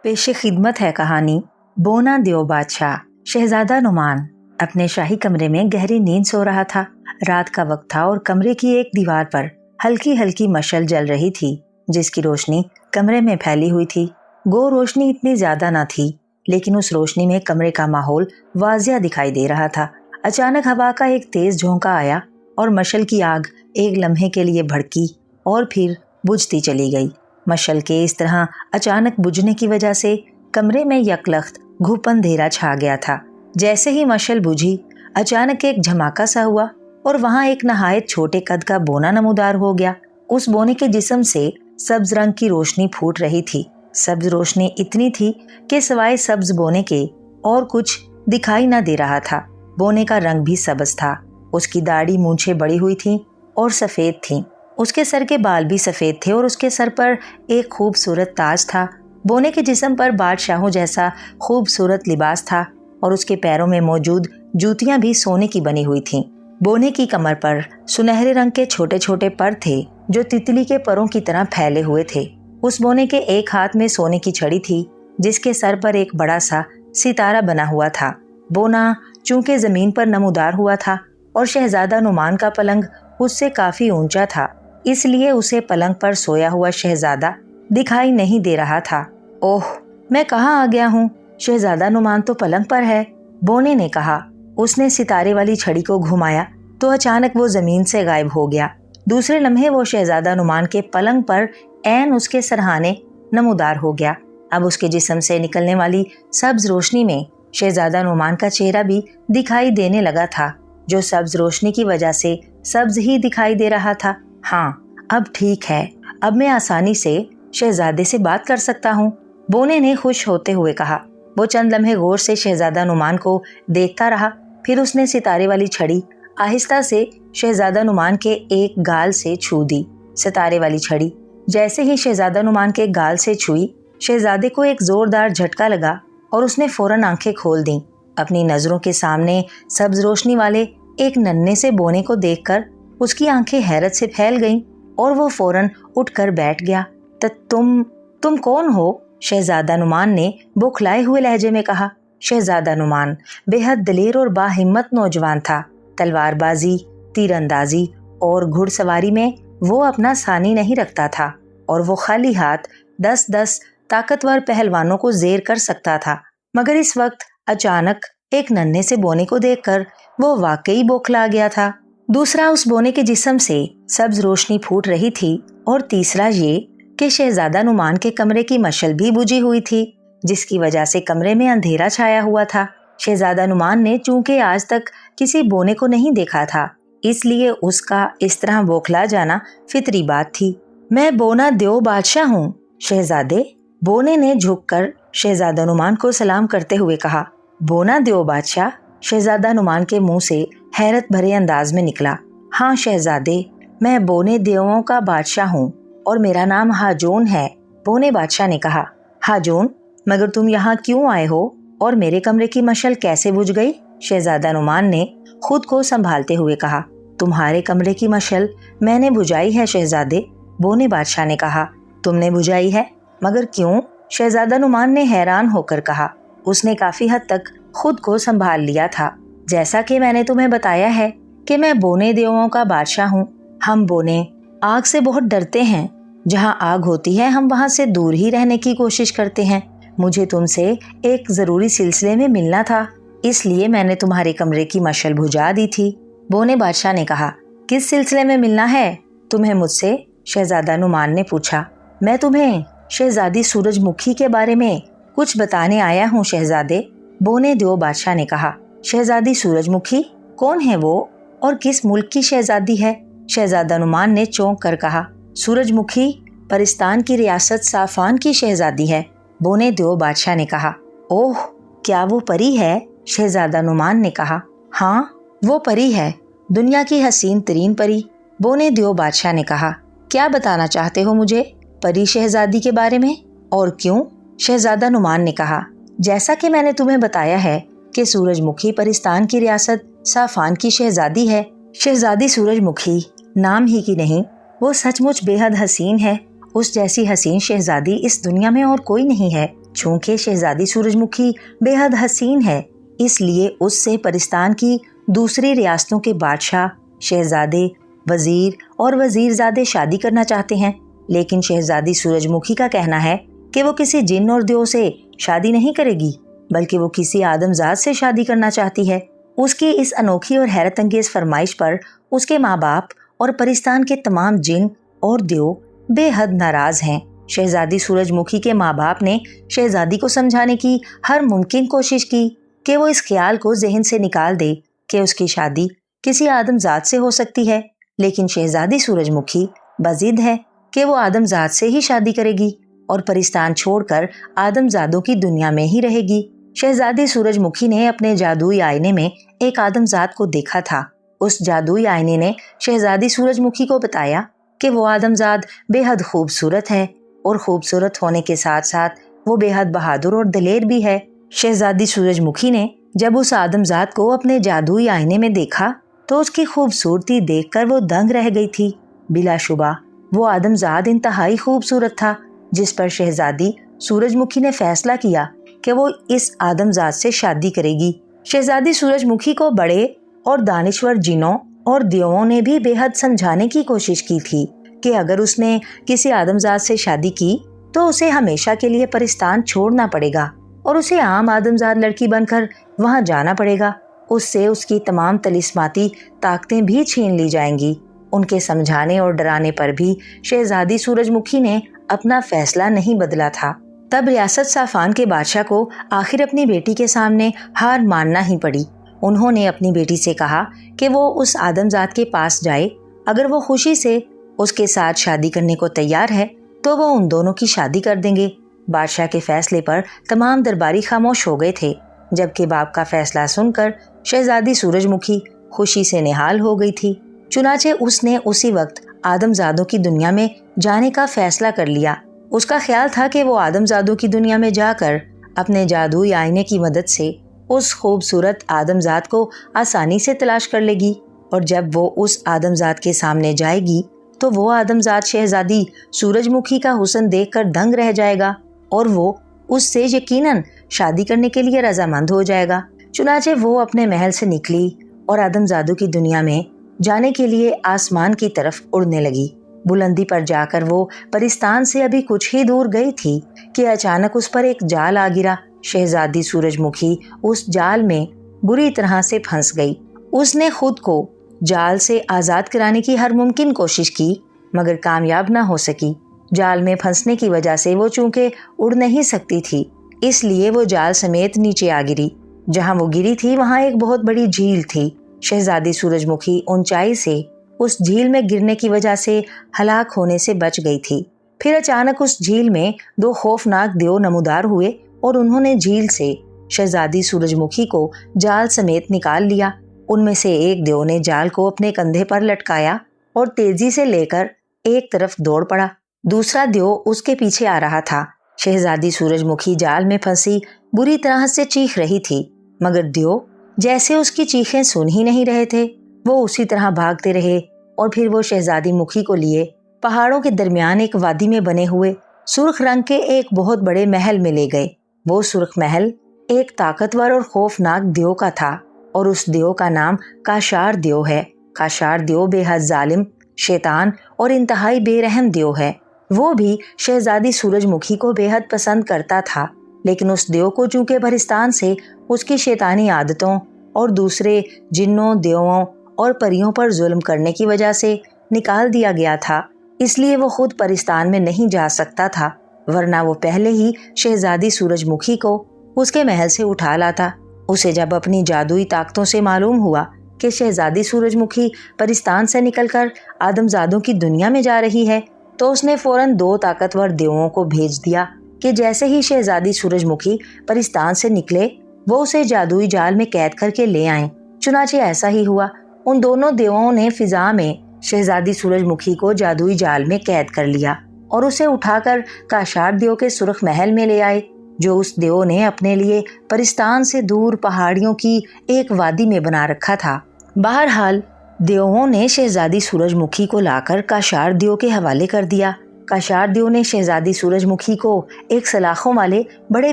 पेश खिदमत है कहानी बोना देओ बादशाह। शहजादा नुमान अपने शाही कमरे में गहरी नींद सो रहा था। रात का वक्त था और कमरे की एक दीवार पर हल्की हल्की मशल जल रही थी, जिसकी रोशनी कमरे में फैली हुई थी। गो रोशनी इतनी ज्यादा न थी, लेकिन उस रोशनी में कमरे का माहौल वाजिया दिखाई दे रहा था। अचानक हवा का एक तेज झोंका आया और मशल की आग एक लम्हे के लिए भड़की और फिर बुझती चली गई। मशल के इस तरह अचानक बुझने की वजह से कमरे में यकलख्त घुप अंधेरा छा गया था। जैसे ही मशल बुझी, अचानक एक झमाका सा हुआ और वहां एक नहायत छोटे कद का बोना नमूदार हो गया। उस बोने के जिस्म से सब्ज रंग की रोशनी फूट रही थी। सब्ज रोशनी इतनी थी कि सिवाय सब्ज बोने के और कुछ दिखाई न दे रहा था। बोने का रंग भी सब्ज था। उसकी दाढ़ी मूंछें बड़ी हुई थीं और सफ़ेद थीं। उसके सर के बाल भी सफ़ेद थे और उसके सर पर एक खूबसूरत ताज था। बोने के जिस्म पर बादशाहों जैसा खूबसूरत लिबास था और उसके पैरों में मौजूद जूतियां भी सोने की बनी हुई थीं। बोने की कमर पर सुनहरे रंग के छोटे छोटे पर थे, जो तितली के परों की तरह फैले हुए थे। उस बोने के एक हाथ में सोने की छड़ी थी, जिसके सर पर एक बड़ा सा सितारा बना हुआ था। बोना चूंकि जमीन पर नमूदार हुआ था और शहजादा नुमान का पलंग उससे काफी ऊंचा था, इसलिए उसे पलंग पर सोया हुआ शहजादा दिखाई नहीं दे रहा था। ओह, मैं कहाँ आ गया हूँ? शहजादा नुमान तो पलंग पर है, बोने ने कहा। उसने सितारे वाली छड़ी को घुमाया तो अचानक वो जमीन से गायब हो गया। दूसरे लम्हे वो शहजादा नुमान के पलंग पर ऐन उसके सरहाने नमूदार हो गया। अब उसके जिस्म से निकलने वाली सब्ज रोशनी में शहजादा नुमान का चेहरा भी दिखाई देने लगा था, जो सब्ज रोशनी की वजह से सब्ज ही दिखाई दे रहा था। हाँ, अब ठीक है, अब मैं आसानी से शहजादे से बात कर सकता हूँ, बोने ने खुश होते हुए कहा। वो चंद लम्हे गौर से शहजादा नुमान को देखता रहा, फिर उसने सितारे वाली छड़ी आहिस्ता से शहजादा नुमान के एक गाल से छू दी। सितारे वाली छड़ी जैसे ही शहजादा नुमान के गाल से छुई, शहजादे को एक जोरदार झटका लगा और उसने फौरन आंखें खोल दी। अपनी नजरों के सामने सब्ज रोशनी वाले एक नन्हे से बोने को देखकर उसकी आंखें हैरत से फैल गईं और वो फौरन उठकर बैठ गया। तुम कौन हो? शहजादा नुमान ने बौखलाए हुए लहजे में कहा। शहजादा नुमान बेहद दलेर और बाहिम्मत नौजवान था। तलवारबाजी, तीरंदाजी और घुड़सवारी में वो अपना सानी नहीं रखता था और वो खाली हाथ 10-10 ताकतवर पहलवानों को जेर कर सकता था। मगर इस वक्त अचानक एक नन्हे से बोने को देखकर वो वाकई बौखला गया था। दूसरा, उस बोने के जिस्म से सब्ज रोशनी फूट रही थी और तीसरा ये कि शहजादा नुमान के कमरे की मशल भी बुझी हुई थी, जिसकी वजह से कमरे में अंधेरा छाया हुआ था। शहजादा नुमान ने चूंकि आज तक किसी बोने को नहीं देखा था, इसलिए उसका इस तरह बौखला जाना फितरी बात थी। मैं बोना देओ बादशाह हूँ शहजादे, बोने ने झुककर शहजादा नुमान को सलाम करते हुए कहा। बोना देओ बादशाह? शहजादा नुमान के मुंह से हैरत भरे अंदाज में निकला। हाँ शहजादे, मैं बोने देओं का बादशाह हूँ और मेरा नाम हाजून है, बोने बादशाह ने कहा। हाजून, मगर तुम यहाँ क्यों आए हो और मेरे कमरे की मशल कैसे बुझ गई? शहजादा नुमान ने खुद को संभालते हुए कहा। तुम्हारे कमरे की मशल मैंने बुझाई है शहजादे, बोने बादशाह ने कहा। तुमने बुझाई है? मगर क्यों? शहजादा नुमान ने हैरान होकर कहा। उसने काफी हद तक खुद को संभाल लिया था। जैसा कि मैंने तुम्हें बताया है कि मैं बोने देओं का बादशाह हूँ। हम बोने आग से बहुत डरते हैं। जहाँ आग होती है हम वहाँ से दूर ही रहने की कोशिश करते हैं। मुझे तुमसे एक जरूरी सिलसिले में मिलना था, इसलिए मैंने तुम्हारे कमरे की मशल बुझा दी थी, बोने बादशाह ने कहा। किस सिलसिले में मिलना है तुम्हें मुझसे? शहजादा नुमान ने पूछा। मैं तुम्हें शहजादी सूरजमुखी के बारे में कुछ बताने आया हूँ शहजादे, बोने देओ बादशाह ने कहा। शहजादी सूरजमुखी? कौन है वो और किस मुल्क की शहजादी है? शहजादा नुमान ने चौंक कर कहा। सूरजमुखी परिस्तान की रियासत साफान की शहजादी है, बोने देओ बादशाह ने कहा। ओह, क्या वो परी है? शहजादा नुमान ने कहा। हाँ, वो परी है, दुनिया की हसीन तरीन परी, बोने देओ बादशाह ने कहा। क्या बताना चाहते हो मुझे परी शहजादी के बारे में, और क्यों? शहजादा नुमान ने कहा। जैसा कि मैंने तुम्हें बताया है कि सूरजमुखी परिस्तान की रियासत साफान की शहजादी है। शहजादी सूरजमुखी नाम ही की नहीं, वो सचमुच बेहद हसीन है। उस जैसी हसीन शहजादी इस दुनिया में और कोई नहीं है। चूंकि शहजादी सूरजमुखी बेहद हसीन है, इसलिए उससे परिस्तान की दूसरी रियासतों के बादशाह, शहजादे, वजीर और वजीरजादे शादी करना चाहते हैं। लेकिन शहजादी सूरजमुखी का कहना है कि वो किसी जिन और देव से शादी नहीं करेगी, बल्कि वो किसी आदमजाद से शादी करना चाहती है। उसकी इस अनोखी और हैरत अंगेज फरमाइश पर उसके माँ बाप और परिस्तान के तमाम जिन और देव बेहद नाराज हैं। शहजादी सूरजमुखी के माँ बाप ने शहजादी को समझाने की हर मुमकिन कोशिश की कि वो इस ख्याल को जहन से निकाल दे कि उसकी शादी किसी आदमजाद से हो सकती है, लेकिन शहजादी सूरजमुखी बजिद है कि वो आदमजाद से ही शादी करेगी और परिस्तान छोड़कर आदमजादों की दुनिया में ही रहेगी। शहजादी सूरजमुखी ने अपने जादुई आईने में एक आदमजाद को देखा था। उस जादुई आईने ने शहजादी सूरजमुखी को बताया कि वो आदमजाद बेहद खूबसूरत है और खूबसूरत होने के साथ साथ वो बेहद बहादुर और दलेर भी है। शहजादी सूरजमुखी ने जब उस आदमजाद को अपने जादुई आईने में देखा तो उसकी खूबसूरती देखकर वो दंग रह गई थी। बिलाशुबा वो आदमजाद इंतहाई खूबसूरत था, जिस पर शहजादी सूरजमुखी ने फैसला किया कि वो इस आदमजाद से शादी करेगी। शहजादी सूरजमुखी को बड़े और दानिश्वर जिनों और देवों ने भी बेहद समझाने की कोशिश की थी कि अगर उसने किसी आदमजाद से शादी की तो उसे हमेशा के लिए परिस्तान छोड़ना पड़ेगा और उसे आम आदमजाद लड़की बनकर वहां जाना पड़ेगा। उससे उसकी तमाम तलिस्माती ताकतें भी छीन ली जाएंगी। उनके समझाने और डराने पर भी शहजादी सूरजमुखी ने अपना फैसला नहीं बदला था। तब रियासत साफान के बादशाह को आखिर अपनी बेटी के सामने हार मानना ही पड़ी। उन्होंने अपनी बेटी से कहा कि वो उस आदमजाद के पास जाए। अगर वो खुशी से उसके साथ शादी करने को तैयार है तो वो उन दोनों की शादी कर देंगे। बादशाह के फैसले पर तमाम दरबारी खामोश हो गए थे, जबकि बाप का फैसला सुनकर शहजादी सूरजमुखी खुशी से निहाल हो गई थी। चुनाचे उसने उसी वक्त आदमजादों की दुनिया में जाने का फैसला कर लिया। उसका ख्याल था कि वो आदमजादों की दुनिया में जाकर अपने जादुई आईने की मदद से उस खूबसूरत आदमजाद को आसानी से तलाश कर लेगी और जब वो उस आदमजाद के सामने जाएगी तो वो आदमजाद शहजादी सूरजमुखी का हुस्न देखकर दंग रह जाएगा और वो उससे यकीनन शादी करने के लिए रजामंद हो जाएगा। चुनाचे वो अपने महल से निकली और आदमजादों की दुनिया में जाने के लिए आसमान की तरफ उड़ने लगी। बुलंदी पर जाकर वो परिस्तान से अभी कुछ ही दूर गई थी कि अचानक उस पर एक जाल आ गिरा। शहजादी सूरजमुखी उस जाल में बुरी तरह से फंस गई। उसने खुद को जाल से आज़ाद कराने की हर मुमकिन कोशिश की, मगर कामयाब ना हो सकी। जाल में फंसने की वजह से वो चूंकि उड़ नहीं सकती थी, इसलिए वो जाल समेत नीचे आ गिरी। जहां वो गिरी थी वहां एक बहुत बड़ी झील थी। शहजादी सूरजमुखी ऊंचाई से उस झील में गिरने की वजह से हलाक होने से बच गई थी। फिर अचानक उस झील में दो खौफनाक देव नमूदार हुए और उन्होंने झील से शहजादी सूरजमुखी को जाल समेत निकाल लिया। उनमें से एक देव ने जाल को अपने कंधे पर लटकाया और तेजी से लेकर एक तरफ दौड़ पड़ा। दूसरा देव उसके पीछे आ रहा था। शहजादी सूरजमुखी जाल में फंसी बुरी तरह से चीख रही थी, मगर देव जैसे उसकी चीखें सुन ही नहीं रहे थे। वो उसी तरह भागते रहे और फिर वो शहजादी मुखी को लिए पहाड़ों के दरमियान एक वादी में बने हुए सुर्ख रंग के एक बहुत बड़े महल में ले गए। वो सुर्ख महल एक ताकतवर और खौफनाक देव का था और उस देव का नाम काशार देव है। काशार देव बेहद जालिम, शैतान और इंतहाई बेरहम देव है। वो भी शहजादी सूरजमुखी को बेहद पसंद करता था, लेकिन उस देव को चूंकि परिस्तान से उसकी शैतानी आदतों और दूसरे जिन्नों, देवों और परियों पर जुल्म करने की वजह से निकाल दिया गया था, इसलिए वो खुद परिस्तान में नहीं जा सकता था, वरना वो पहले ही शहजादी सूरजमुखी को उसके महल से उठा लाता। उसे जब अपनी जादुई ताकतों से मालूम हुआ कि शहजादी सूरजमुखी परिस्तान से निकलकर आदमजादों की दुनिया में जा रही है, तो उसने फौरन दो ताकतवर देवों को भेज दिया कि जैसे ही शहजादी सूरजमुखी परिस्तान से निकले वो उसे जादुई जाल में कैद करके ले आए। चुनाचे ऐसा ही हुआ। उन दोनों देवों ने फिजा में शहजादी सूरजमुखी को जादुई जाल में कैद कर लिया और उसे उठाकर काशार देव के सुर्ख महल में ले आए, जो उस देव ने अपने लिए परिस्तान से दूर पहाड़ियों की एक वादी में बना रखा था। बहरहाल देवों ने शहजादी सूरजमुखी को लाकर काशार देव के हवाले कर दिया। काशार दियो ने शहजादी सूरजमुखी को एक सलाखों वाले बड़े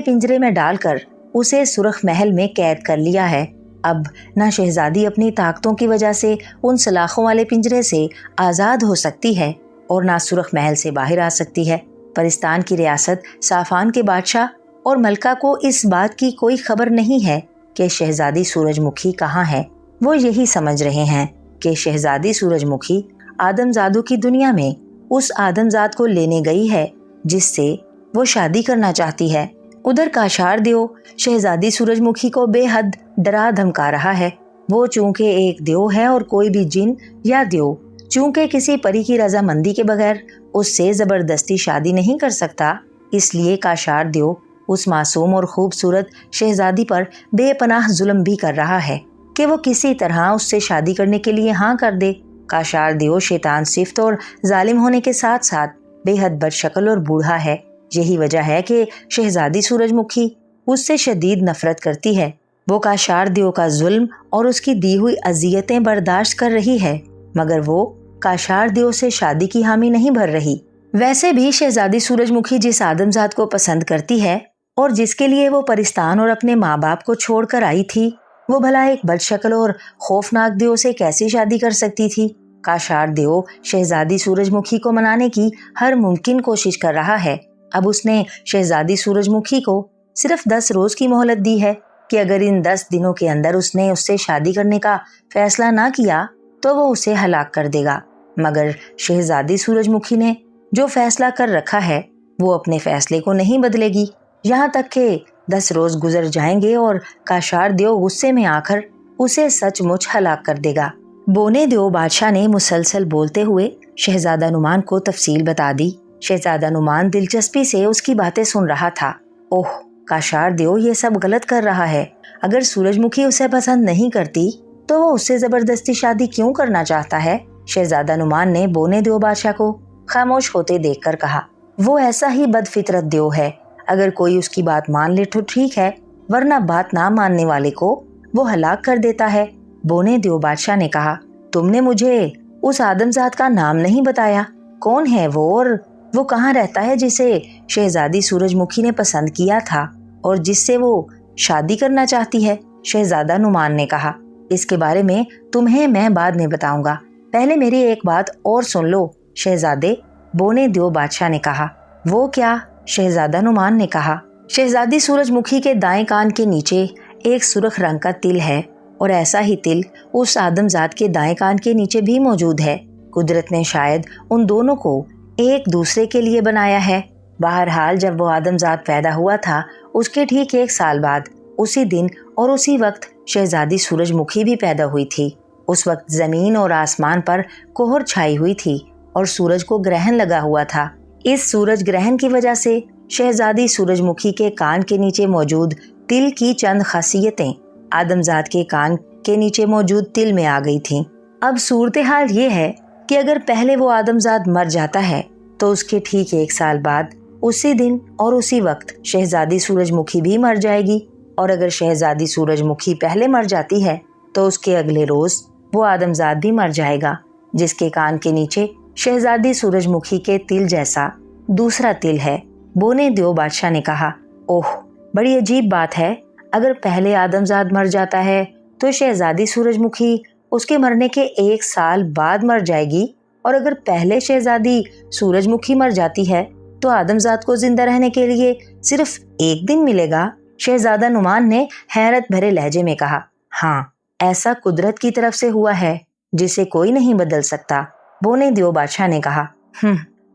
पिंजरे में डालकर उसे सुर्ख महल में कैद कर लिया है। अब ना शहजादी अपनी ताकतों की वजह से उन सलाखों वाले पिंजरे से आज़ाद हो सकती है और ना सुर्ख महल से बाहर आ सकती है। परिस्तान की रियासत साफान के बादशाह और मलका को इस बात की कोई खबर नहीं है कि शहजादी सूरजमुखी कहाँ है। वो यही समझ रहे हैं कि शहजादी सूरजमुखी आदमजादों की दुनिया में उस आदमजाद को लेने गई है जिससे वो शादी करना चाहती है। उधर काशार दियो शहजादी सूरजमुखी को बेहद डरा धमका रहा है। वो चूंकि एक दियो है और कोई भी जिन या दियो चूंकि किसी परी की रजामंदी के बगैर उससे जबरदस्ती शादी नहीं कर सकता, इसलिए काशार दियो उस मासूम और खूबसूरत शहजादी पर बेपनाह जुल्म भी कर रहा है कि वो किसी तरह उससे शादी करने के लिए हाँ कर दे। काशार दियो शैतान सिफ्त और जालिम होने के साथ साथ बेहद बदशक्ल और बूढ़ा है। यही वजह है कि शहजादी सूरजमुखी उससे शदीद नफरत करती है। वो काशार दियो का जुल्म और उसकी दी हुई अजियतें बर्दाश्त कर रही है, मगर वो काशार दियो से शादी की हामी नहीं भर रही। वैसे भी शहजादी सूरजमुखी जिस आदमजाद को पसंद करती है और जिसके लिए वो परिस्तान और अपने माँ बाप को छोड़कर आई थी, वो भला एक बदशक्ल और खौफनाक दियो से कैसी शादी कर सकती थी। काशार दियो शहजादी सूरजमुखी को मनाने की हर मुमकिन कोशिश कर रहा है। अब उसने शहजादी सूरजमुखी को सिर्फ 10 रोज की मोहलत दी है कि अगर इन 10 दिनों के अंदर उसने उससे शादी करने का फैसला ना किया तो वो उसे हलाक कर देगा। मगर शहजादी सूरजमुखी ने जो फैसला कर रखा है वो अपने फैसले को नहीं बदलेगी। यहाँ तक कि 10 रोज गुजर जाएंगे और काशार दियो गुस्से में आकर उसे सचमुच हलाक कर देगा। बोने दियो बादशाह ने मुसलसल बोलते हुए शहजादा नुमान को तफसील बता दी। शहजादा नुमान दिलचस्पी से उसकी बातें सुन रहा था। ओह, काशार दियो ये सब गलत कर रहा है। अगर सूरजमुखी उसे पसंद नहीं करती तो वो उससे जबरदस्ती शादी क्यों करना चाहता है? शहजादा नुमान ने बोने दियो बादशाह को खामोश होते देखकर कहा। वो ऐसा ही बदफितरत दियो है, अगर कोई उसकी बात मान ले तो ठीक है, वरना बात ना मानने वाले को वो हलाक कर देता है। बोने दियो बादशाह ने कहा, तुमने मुझे उस आदमजाद का नाम नहीं बताया। कौन है वो और वो कहाँ रहता है जिसे शहजादी सूरजमुखी ने पसंद किया था और जिससे वो शादी करना चाहती है? शहजादा नुमान ने कहा, इसके बारे में तुम्हें मैं बाद में बताऊंगा, पहले मेरी एक बात और सुन लो शहजादे। बोने दियो बादशाह ने कहा। वो क्या? शहजादा नुमान ने कहा। शहजादी सूरजमुखी के दाएं कान के नीचे एक सुर्ख रंग का तिल है और ऐसा ही तिल उस आदमजाद के दाएं कान के नीचे भी मौजूद है। कुदरत ने शायद उन दोनों को एक दूसरे के लिए बनाया है। बहरहाल जब वो आदमजाद पैदा हुआ था उसके ठीक 1 साल बाद उसी दिन और उसी वक्त शहजादी सूरजमुखी भी पैदा हुई थी। उस वक्त जमीन और आसमान पर कोहर छाई हुई थी और सूरज को ग्रहण लगा हुआ था। इस सूरज ग्रहण की वजह से शहजादी सूरजमुखी के कान के नीचे मौजूद तिल की चंद खासियतें आदमजाद के कान के नीचे मौजूद तिल में आ गई थीं। अब सूरत हाल ये है कि अगर पहले वो आदमजाद मर जाता है तो उसके ठीक 1 साल बाद उसी दिन और उसी वक्त शहजादी सूरजमुखी भी मर जाएगी, और अगर शहजादी सूरजमुखी पहले मर जाती है तो उसके अगले रोज वो आदमजाद भी मर जाएगा जिसके कान के नीचे शहजादी सूरजमुखी के तिल जैसा दूसरा तिल है। बोने दियो बादशाह ने कहा, ओह, बड़ी अजीब बात है। अगर पहले आदमजाद मर जाता है तो शहजादी सूरजमुखी उसके मरने के 1 साल बाद मर जाएगी, और अगर पहले शहजादी सूरजमुखी मर जाती है तो आदमजाद को जिंदा रहने के लिए सिर्फ 1 दिन मिलेगा। शहजादा नुमान ने हैरत भरे लहजे में कहा, हाँ, ऐसा कुदरत की तरफ से हुआ है जिसे कोई नहीं बदल सकता। बोने दियो बादशाह ने कहा,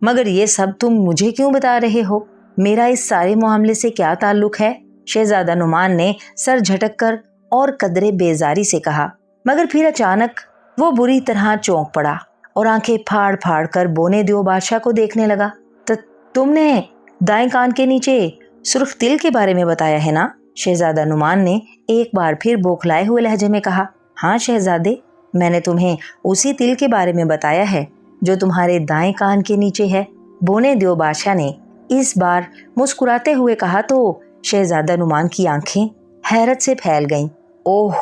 मगर ये सब तुम मुझे क्यों बता रहे हो? मेरा इस सारे मामले से क्या ताल्लुक है? शहजादा नुमान ने सर झटक कर और कदरे बेजारी से कहा, मगर फिर अचानक वो बुरी तरह चौंक पड़ा और आंखें फाड़ फाड़ कर बोने दियो बादशाह को देखने लगा। तो तुमने दाएं कान के नीचे सुर्ख तिल के बारे में बताया है ना? शहजादा नुमान ने एक बार फिर बौखलाए हुए लहजे में कहा, हाँ शहजादे, मैंने तुम्हें उसी तिल के बारे में बताया है जो तुम्हारे दाएं कान के नीचे है। बोने दियो बादशाह ने इस बार मुस्कुराते हुए कहा तो शहजादा नुमान की आंखें हैरत से फैल गईं। ओह,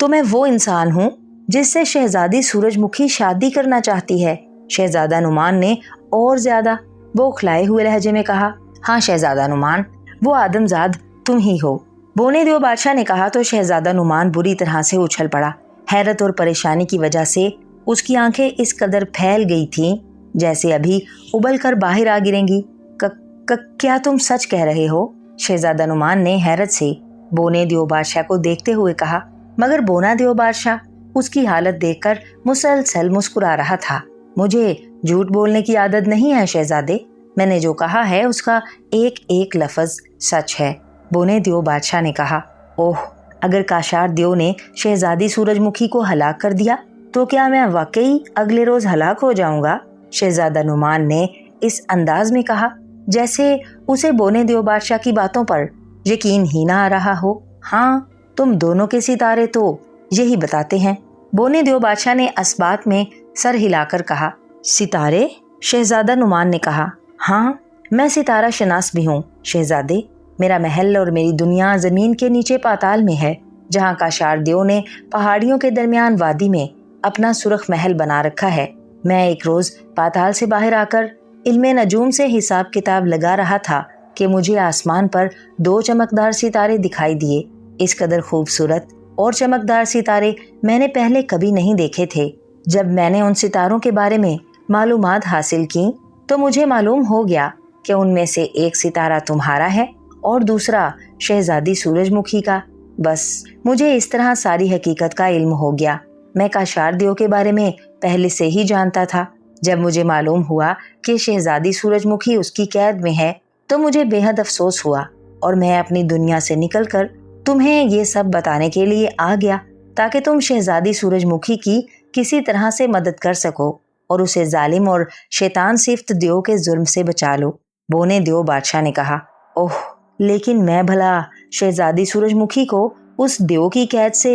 तो मैं वो इंसान हूँ जिससे शहजादी सूरजमुखी शादी करना चाहती है। शहजादा नुमान ने और ज्यादा बौखलाए हुए लहजे में कहा। हाँ शहजादा नुमान, वो आदमजाद तुम ही हो। बोने दियो बादशाह ने कहा तो शहजादा नुमान बुरी तरह से उछल पड़ा। हैरत और परेशानी की वजह से उसकी आंखें इस कदर फैल गई थीं जैसे अभी उबल कर बाहर आ गिरेंगी। क्या तुम सच कह रहे हो? शहजादा नुमान ने हैरत से बोने दियो बादशाह को देखते हुए कहा। मगर बोना दियो बादशाह उसकी हालत देखकर मुसलसल मुस्कुरा रहा था। मुझे झूठ बोलने की आदत नहीं है शहजादे, मैंने जो कहा है उसका एक एक लफ्ज सच है। बोने दियो बादशाह ने कहा। ओह, अगर काशार दियो ने शहजादी सूरजमुखी को हलाक कर दिया तो क्या मैं वाकई अगले रोज हलाक हो जाऊंगा? शहजादा नुमान ने इस अंदाज में कहा जैसे उसे बोने दियो बादशाह की बातों पर यकीन ही ना आ रहा हो। हाँ, तुम दोनों के सितारे तो यही बताते हैं। बोने दियो बादशाह ने इस बात में सर हिलाकर कहा। सितारे? शहजादा नुमान ने कहा। हाँ, मैं सितारा शनास भी हूँ शहजादे। मेरा महल और मेरी दुनिया जमीन के नीचे पाताल में है, जहाँ काशार दियो ने पहाड़ियों के दरमियान वादी में अपना सुरख महल बना रखा है। मैं एक रोज पाताल से बाहर आकर इल्मे नजूम से हिसाब किताब लगा रहा था कि मुझे आसमान पर 2 चमकदार सितारे दिखाई दिए। इस कदर खूबसूरत और चमकदार सितारे मैंने पहले कभी नहीं देखे थे। जब मैंने उन सितारों के बारे में मालूमात हासिल की तो मुझे मालूम हो गया कि उनमें से एक सितारा तुम्हारा है और दूसरा शहजादी सूरजमुखी का। बस मुझे इस तरह सारी हकीकत का इल्म हो गया। मैं काशार दियो के बारे में पहले से ही जानता था। जब मुझे मालूम हुआ कि शहजादी सूरजमुखी उसकी कैद में है तो मुझे बेहद अफसोस हुआ और मैं अपनी दुनिया से निकलकर तुम्हें ये सब बताने के लिए आ गया ताकि तुम शहजादी सूरजमुखी की किसी तरह से मदद कर सको और उसे जालिम और शैतान सिफ्त दियो के जुर्म से बचा लो। बोने दियो बादशाह ने कहा। ओह, लेकिन मैं भला शहजादी सूरजमुखी को उस दियो की कैद से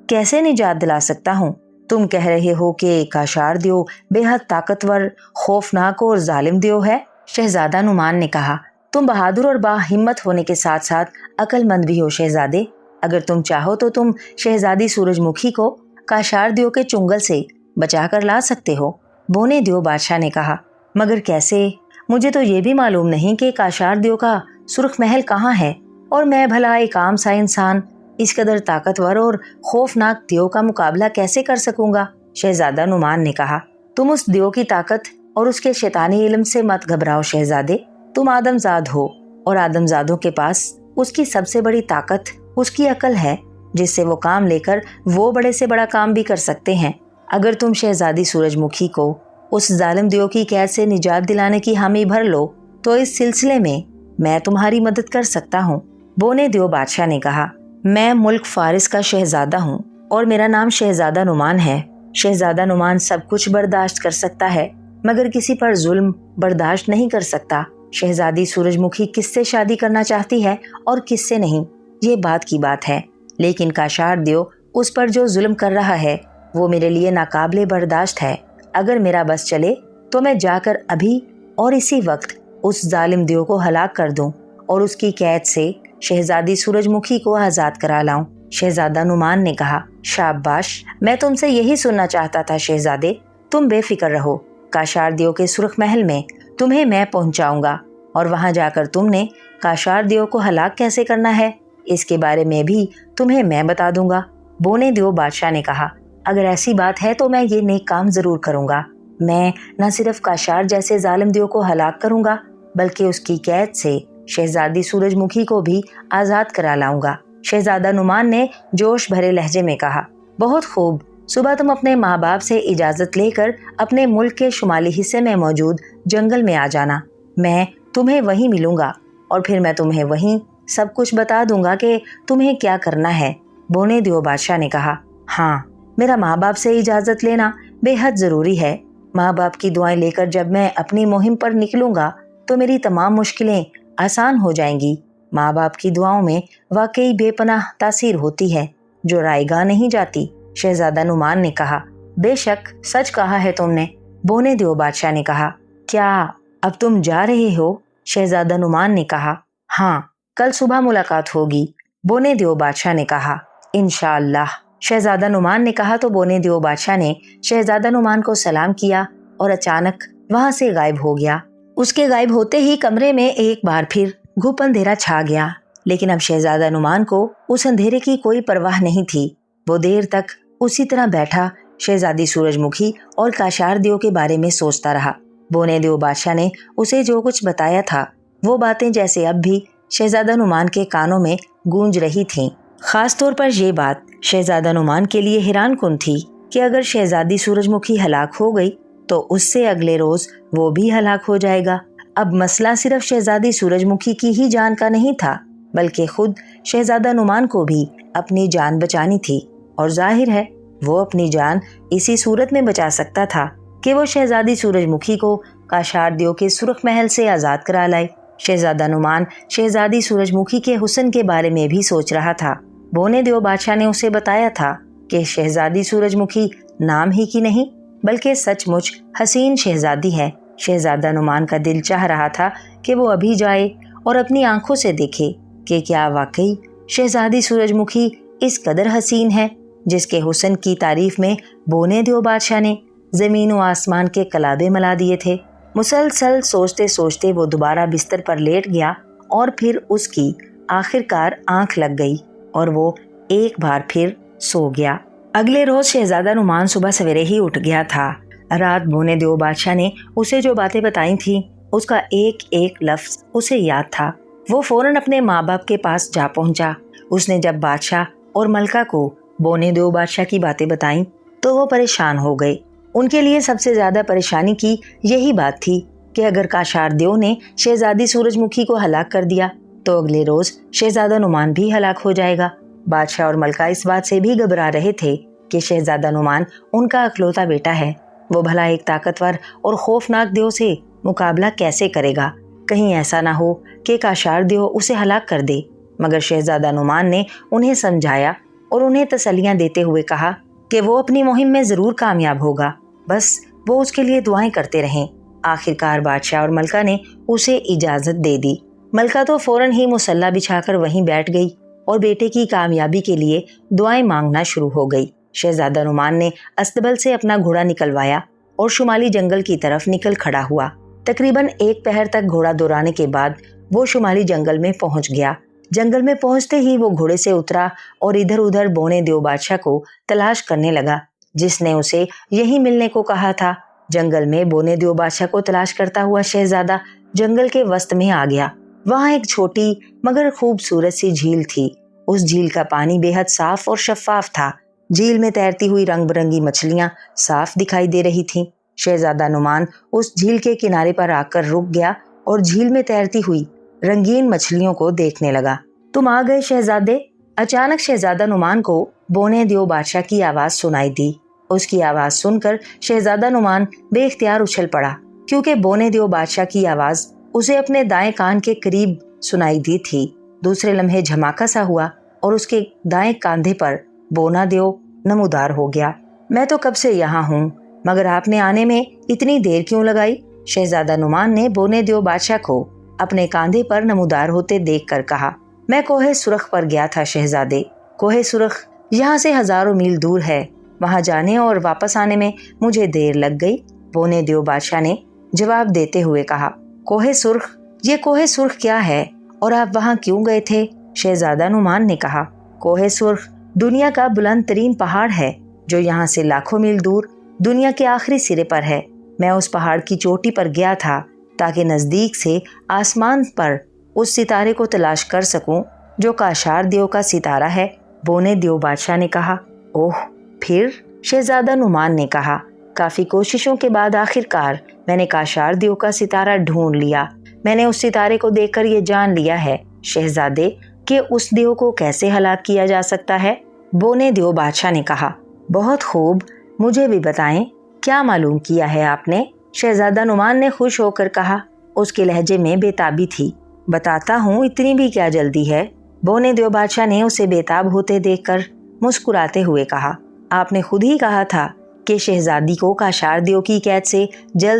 कैसे निजात दिला सकता हूँ? तुम कह रहे हो कि काशार दियो बेहद ताकतवर, खौफनाक और जालिम दियो है। शहजादा नुमान ने कहा। तुम बहादुर और बाहिम्मत होने के साथ साथ अक्लमंद भी हो शहजादे। अगर तुम चाहो तो तुम शहजादी सूरजमुखी को काशार दियो के चुंगल से बचा कर ला सकते हो। बोने दियो बादशाह ने कहा। मगर कैसे? मुझे तो ये भी मालूम नहीं कि काशार दियो का सुर्ख महल कहाँ है और मैं भला एक आम सा इंसान इस कदर ताकतवर और खौफनाक दियो का मुकाबला कैसे कर सकूंगा? शहजादा नुमान ने कहा। तुम उस दियो की ताकत और उसके शैतानी इल्म से मत घबराओ शहजादे। तुम आदमजाद हो और आदमजादों के पास उसकी सबसे बड़ी ताकत उसकी अकल है, जिससे वो काम लेकर वो बड़े से बड़ा काम भी कर सकते हैं। अगर तुम शहजादी सूरजमुखी को उस जालिम दियो की कैद से निजात दिलाने की हामी भर लो तो इस सिलसिले में मैं तुम्हारी मदद कर सकता हूँ। बोने दियो बादशाह ने कहा। मैं मुल्क फारिस का शहजादा हूँ और मेरा नाम शहजादा नुमान है। शहजादा नुमान सब कुछ बर्दाश्त कर सकता है मगर किसी पर जुल्म बर्दाश्त नहीं कर सकता। शहजादी सूरजमुखी किससे शादी करना चाहती है और किससे नहीं, ये बात की बात है, लेकिन काशार दियो उस पर जो जुल्म कर रहा है वो मेरे लिए नाकाबिले बर्दाश्त है। अगर मेरा बस चले तो मैं जाकर अभी और इसी वक्त उस जालिम दियो को हलाक कर दूं और उसकी कैद से शहजादी सूरजमुखी को आजाद करा लाऊं। शहजादा नुमान ने कहा। शाबाश, मैं तुमसे यही सुनना चाहता था शहजादे। तुम बेफिक्र रहो, काशार दियो के सुर्ख महल में तुम्हें मैं पहुंचाऊंगा और वहां जाकर तुमने काशार दियो को हलाक कैसे करना है इसके बारे में भी तुम्हें मैं बता दूंगा। बोने दियो बादशाह ने कहा। अगर ऐसी बात है तो मैं ये नेक काम जरूर करूंगा। मैं न सिर्फ काशार जैसे जालिम दियो को हलाक करूंगा बल्कि उसकी कैद से शहजादी सूरजमुखी को भी आजाद करा लाऊंगा। शहजादा नुमान ने जोश भरे लहजे में कहा। बहुत खूब, सुबह तुम अपने माँ बाप से इजाजत लेकर अपने मुल्क के शुमाली हिस्से में मौजूद जंगल में आ जाना। मैं तुम्हें वहीं मिलूंगा और फिर मैं तुम्हें वहीं सब कुछ बता दूंगा कि तुम्हें क्या करना है। बोने दियो बादशाह ने कहा। हाँ, मेरा माँ बाप से इजाजत लेना बेहद जरूरी है। माँ बाप की दुआएं लेकर जब मैं अपनी मुहिम पर निकलूंगा तो मेरी तमाम मुश्किलें आसान हो जाएंगी। माँ बाप की दुआओं में वाकई बेपनाह तासीर होती है जो रायगा नहीं जाती। शहजादा नुमान ने कहा। बेशक सच कहा है तुमने, बोने दियो बादशाह ने कहा। क्या अब तुम जा रहे हो? शहजादा नुमान ने कहा। हाँ, कल सुबह मुलाकात होगी, बोने दियो बादशाह ने कहा। इंशाअल्लाह, शहजादा नुमान ने कहा तो बोने दियो बादशाह ने शहजादा नुमान को सलाम किया और अचानक वहां से गायब हो गया। اس کے غائب ہوتے ہی کمرے میں ایک بار پھر گھپ اندھیرا چھا گیا، لیکن اب شہزادہ نعمان کو اس اندھیرے کی کوئی پرواہ نہیں تھی۔ وہ دیر تک اسی طرح بیٹھا شہزادی سورج مکھی اور کاشار دیو کے بارے میں سوچتا رہا۔ بونے دیو بادشاہ نے اسے جو کچھ بتایا تھا وہ باتیں جیسے اب بھی شہزادہ نعمان کے کانوں میں گونج رہی تھیں۔ خاص طور پر یہ بات شہزادہ نعمان کے لیے حیران کن تھی کہ اگر شہزادی سورج مکھی ہلاک ہو گئی تو اس سے اگلے روز وہ بھی ہلاک ہو جائے گا۔ اب مسئلہ صرف شہزادی سورج مکھی کی ہی جان کا نہیں تھا، بلکہ خود شہزادہ نعمان کو بھی اپنی جان بچانی تھی، اور ظاہر ہے وہ اپنی جان اسی صورت میں بچا سکتا تھا کہ وہ شہزادی سورج مکھی کو کاشار دیو کے سرخ محل سے آزاد کرا لائے۔ شہزادہ نعمان شہزادی سورج مکھی کے حسن کے بارے میں بھی سوچ رہا تھا۔ بونے دیو بادشاہ نے اسے بتایا تھا کہ شہزادی سورج مکھی نام ہی کی نہیں بلکہ سچ مچ حسین شہزادی ہے۔ شہزادہ نعمان کا دل چاہ رہا تھا کہ وہ ابھی جائے اور اپنی آنکھوں سے دیکھے کہ کیا واقعی شہزادی سورج مکھی اس قدر حسین ہے جس کے حسن کی تعریف میں بونے دیو بادشاہ نے زمین و آسمان کے کلابے ملا دیے تھے۔ مسلسل سوچتے سوچتے وہ دوبارہ بستر پر لیٹ گیا اور پھر اس کی آخر کار آنکھ لگ گئی اور وہ ایک بار پھر سو گیا۔ اگلے روز شہزادہ نعمان صبح سویرے ہی اٹھ گیا تھا۔ رات بونے دیو بادشاہ نے اسے جو باتیں بتائی تھیں اس کا ایک ایک لفظ اسے یاد تھا۔ وہ فوراً اپنے ماں باپ کے پاس جا پہنچا۔ اس نے جب بادشاہ اور ملکہ کو بونے دیو بادشاہ کی باتیں بتائیں تو وہ پریشان ہو گئے۔ ان کے لیے سب سے زیادہ پریشانی کی یہی بات تھی کہ اگر کاشار دیو نے شہزادی سورج مکھی کو ہلاک کر دیا تو اگلے روز شہزادہ نعمان بھی ہلاک ہو جائے گا۔ بادشاہ اور ملکہ اس بات سے بھی گھبرا رہے تھے کہ شہزادہ نعمان ان کا اکلوتا بیٹا ہے، وہ بھلا ایک طاقتور اور خوفناک دیو سے مقابلہ کیسے کرے گا؟ کہیں ایسا نہ ہو کہ کاشار دیو اسے ہلاک کر دے۔ مگر شہزادہ نعمان نے انہیں سمجھایا اور انہیں تسلیاں دیتے ہوئے کہا کہ وہ اپنی مہم میں ضرور کامیاب ہوگا، بس وہ اس کے لیے دعائیں کرتے رہیں۔ آخرکار بادشاہ اور ملکہ نے اسے اجازت دے دی۔ ملکہ تو فوراً ہی مصلح بچھا کر وہیں بیٹھ گئی اور بیٹے کی کامیابی کے لیے دعائیں مانگنا شروع ہو گئی۔ شہزادہ نعمان نے استبل سے اپنا گھوڑا نکلوایا اور شمالی جنگل کی طرف نکل کھڑا ہوا۔ تقریباً ایک پہر تک گھوڑا دوڑانے کے بعد وہ شمالی جنگل میں پہنچ گیا۔ جنگل میں پہنچتے ہی وہ گھوڑے سے اترا اور ادھر ادھر بونے دیو بادشاہ کو تلاش کرنے لگا جس نے اسے یہی ملنے کو کہا تھا۔ جنگل میں بونے دیو بادشاہ کو تلاش کرتا ہوا شہزادہ جنگل کے وسط میں آ گیا۔ وہاں ایک چھوٹی مگر خوبصورت سی جھیل تھی۔ اس جھیل کا پانی بے حد صاف اور شفاف تھا۔ جھیل میں تیرتی ہوئی رنگ برنگی مچھلیاں صاف دکھائی دے رہی تھیں۔ شہزادہ نعمان اس جھیل کے کنارے پر آ کر رک گیا اور جھیل میں تیرتی ہوئی رنگین مچھلیوں کو دیکھنے لگا۔ تم آ گئے شہزادے؟ اچانک شہزادہ نعمان کو بونے دیو بادشاہ کی آواز سنائی دی۔ اس کی آواز سن کر شہزادہ نعمان بے اختیار اچھل پڑا، کیونکہ بونے دیو بادشاہ کی آواز اسے اپنے دائیں کان کے قریب سنائی دی تھی۔ دوسرے لمحے جھماکا سا ہوا اور اس کے دائیں کاندھے پر بونا دیو نمودار ہو گیا۔ میں تو کب سے یہاں ہوں، مگر آپ نے آنے میں اتنی دیر کیوں لگائی؟ شہزادہ نعمان نے بونے دیو بادشاہ کو اپنے کاندھے پر نمودار ہوتے دیکھ کر کہا، میں کوہ سرخ پر گیا تھا شہزادے۔ کوہ سرخ یہاں سے ہزاروں میل دور ہے، وہاں جانے اور واپس آنے میں مجھے دیر لگ گئی۔ بونے دیو بادشاہ نے جواب دیتے ہوئے کہا، کوہ سرخ؟ یہ کوہ سرخ کیا ہے اور آپ وہاں کیوں گئے تھے؟ شہزادہ نعمان نے کہا، کوہ سرخ دنیا کا بلند ترین پہاڑ ہے جو یہاں سے لاکھوں میل دور دنیا کے آخری سرے پر ہے۔ میں اس پہاڑ کی چوٹی پر گیا تھا تاکہ نزدیک سے آسمان پر اس ستارے کو تلاش کر سکوں جو کاشار دیو کا ستارہ ہے۔ بونے دیو بادشاہ نے کہا، اوہ پھر؟ شہزادہ نعمان نے کہا، کافی کوششوں کے بعد آخرکار میں نے کاشار دیو کا ستارہ ڈھونڈ لیا۔ میں نے اس ستارے کو دیکھ کر یہ جان لیا ہے شہزادے کہ اس دیو کو کیسے ہلاک کیا جا سکتا ہے۔ بونے دیو بادشاہ نے کہا، بہت خوب، مجھے بھی بتائیں کیا معلوم کیا ہے آپ نے؟ شہزادہ نعمان نے خوش ہو کر کہا، اس کے لہجے میں بے تابی تھی۔ بتاتا ہوں، اتنی بھی کیا جلدی ہے؟ بونے دیو بادشاہ نے اسے بے تاب ہوتے دیکھ کر مسکراتے ہوئے کہا، آپ نے خود ہی کہا تھا کہ شہزادی کو کاشار دیو کی قید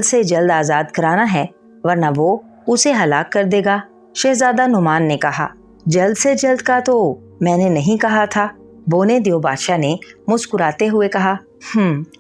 سے جلد آزاد کرانا ہے، ورنہ وہ اسے ہلاک کر دے گا۔ شہزادہ نعمان نے کہا، جلد سے جلد کا تو میں نے نہیں کہا تھا۔ بونے دیو بادشاہ نے مسکراتے ہوئے کہا،